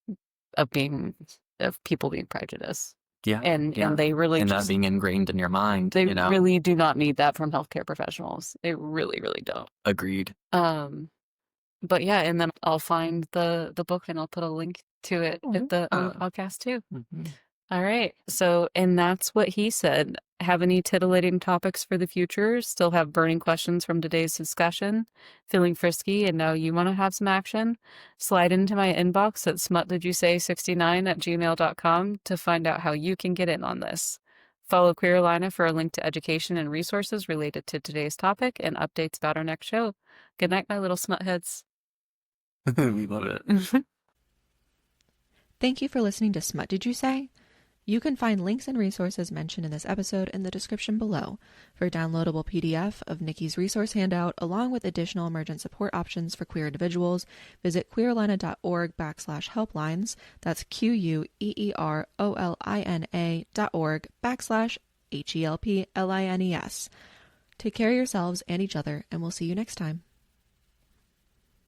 Speaker 2: people being prejudiced.
Speaker 3: Yeah.
Speaker 2: And they really
Speaker 3: and
Speaker 2: just
Speaker 3: that being ingrained in your mind.
Speaker 2: they really do not need that from healthcare professionals. They really, really don't.
Speaker 3: Agreed.
Speaker 2: But yeah, and then I'll find the book and I'll put a link to it at the podcast too. All right. So, and that's what he said. Have any titillating topics for the future? Still have burning questions from today's discussion? Feeling frisky and know you want to have some action? Slide into my inbox at smutdidyousay69@gmail.com to find out how you can get in on this. Follow Queerlina for a link to education and resources related to today's topic and updates about our next show. Good night, my little smutheads.
Speaker 3: We love it.
Speaker 1: Thank you for listening to Smut Did You Say? You can find links and resources mentioned in this episode in the description below. For a downloadable PDF of Nikki's resource handout, along with additional emergent support options for queer individuals, visit queerlina.org/helplines. That's QUEROLINA.org/HELPLINES. Take care of yourselves and each other, and we'll see you next time.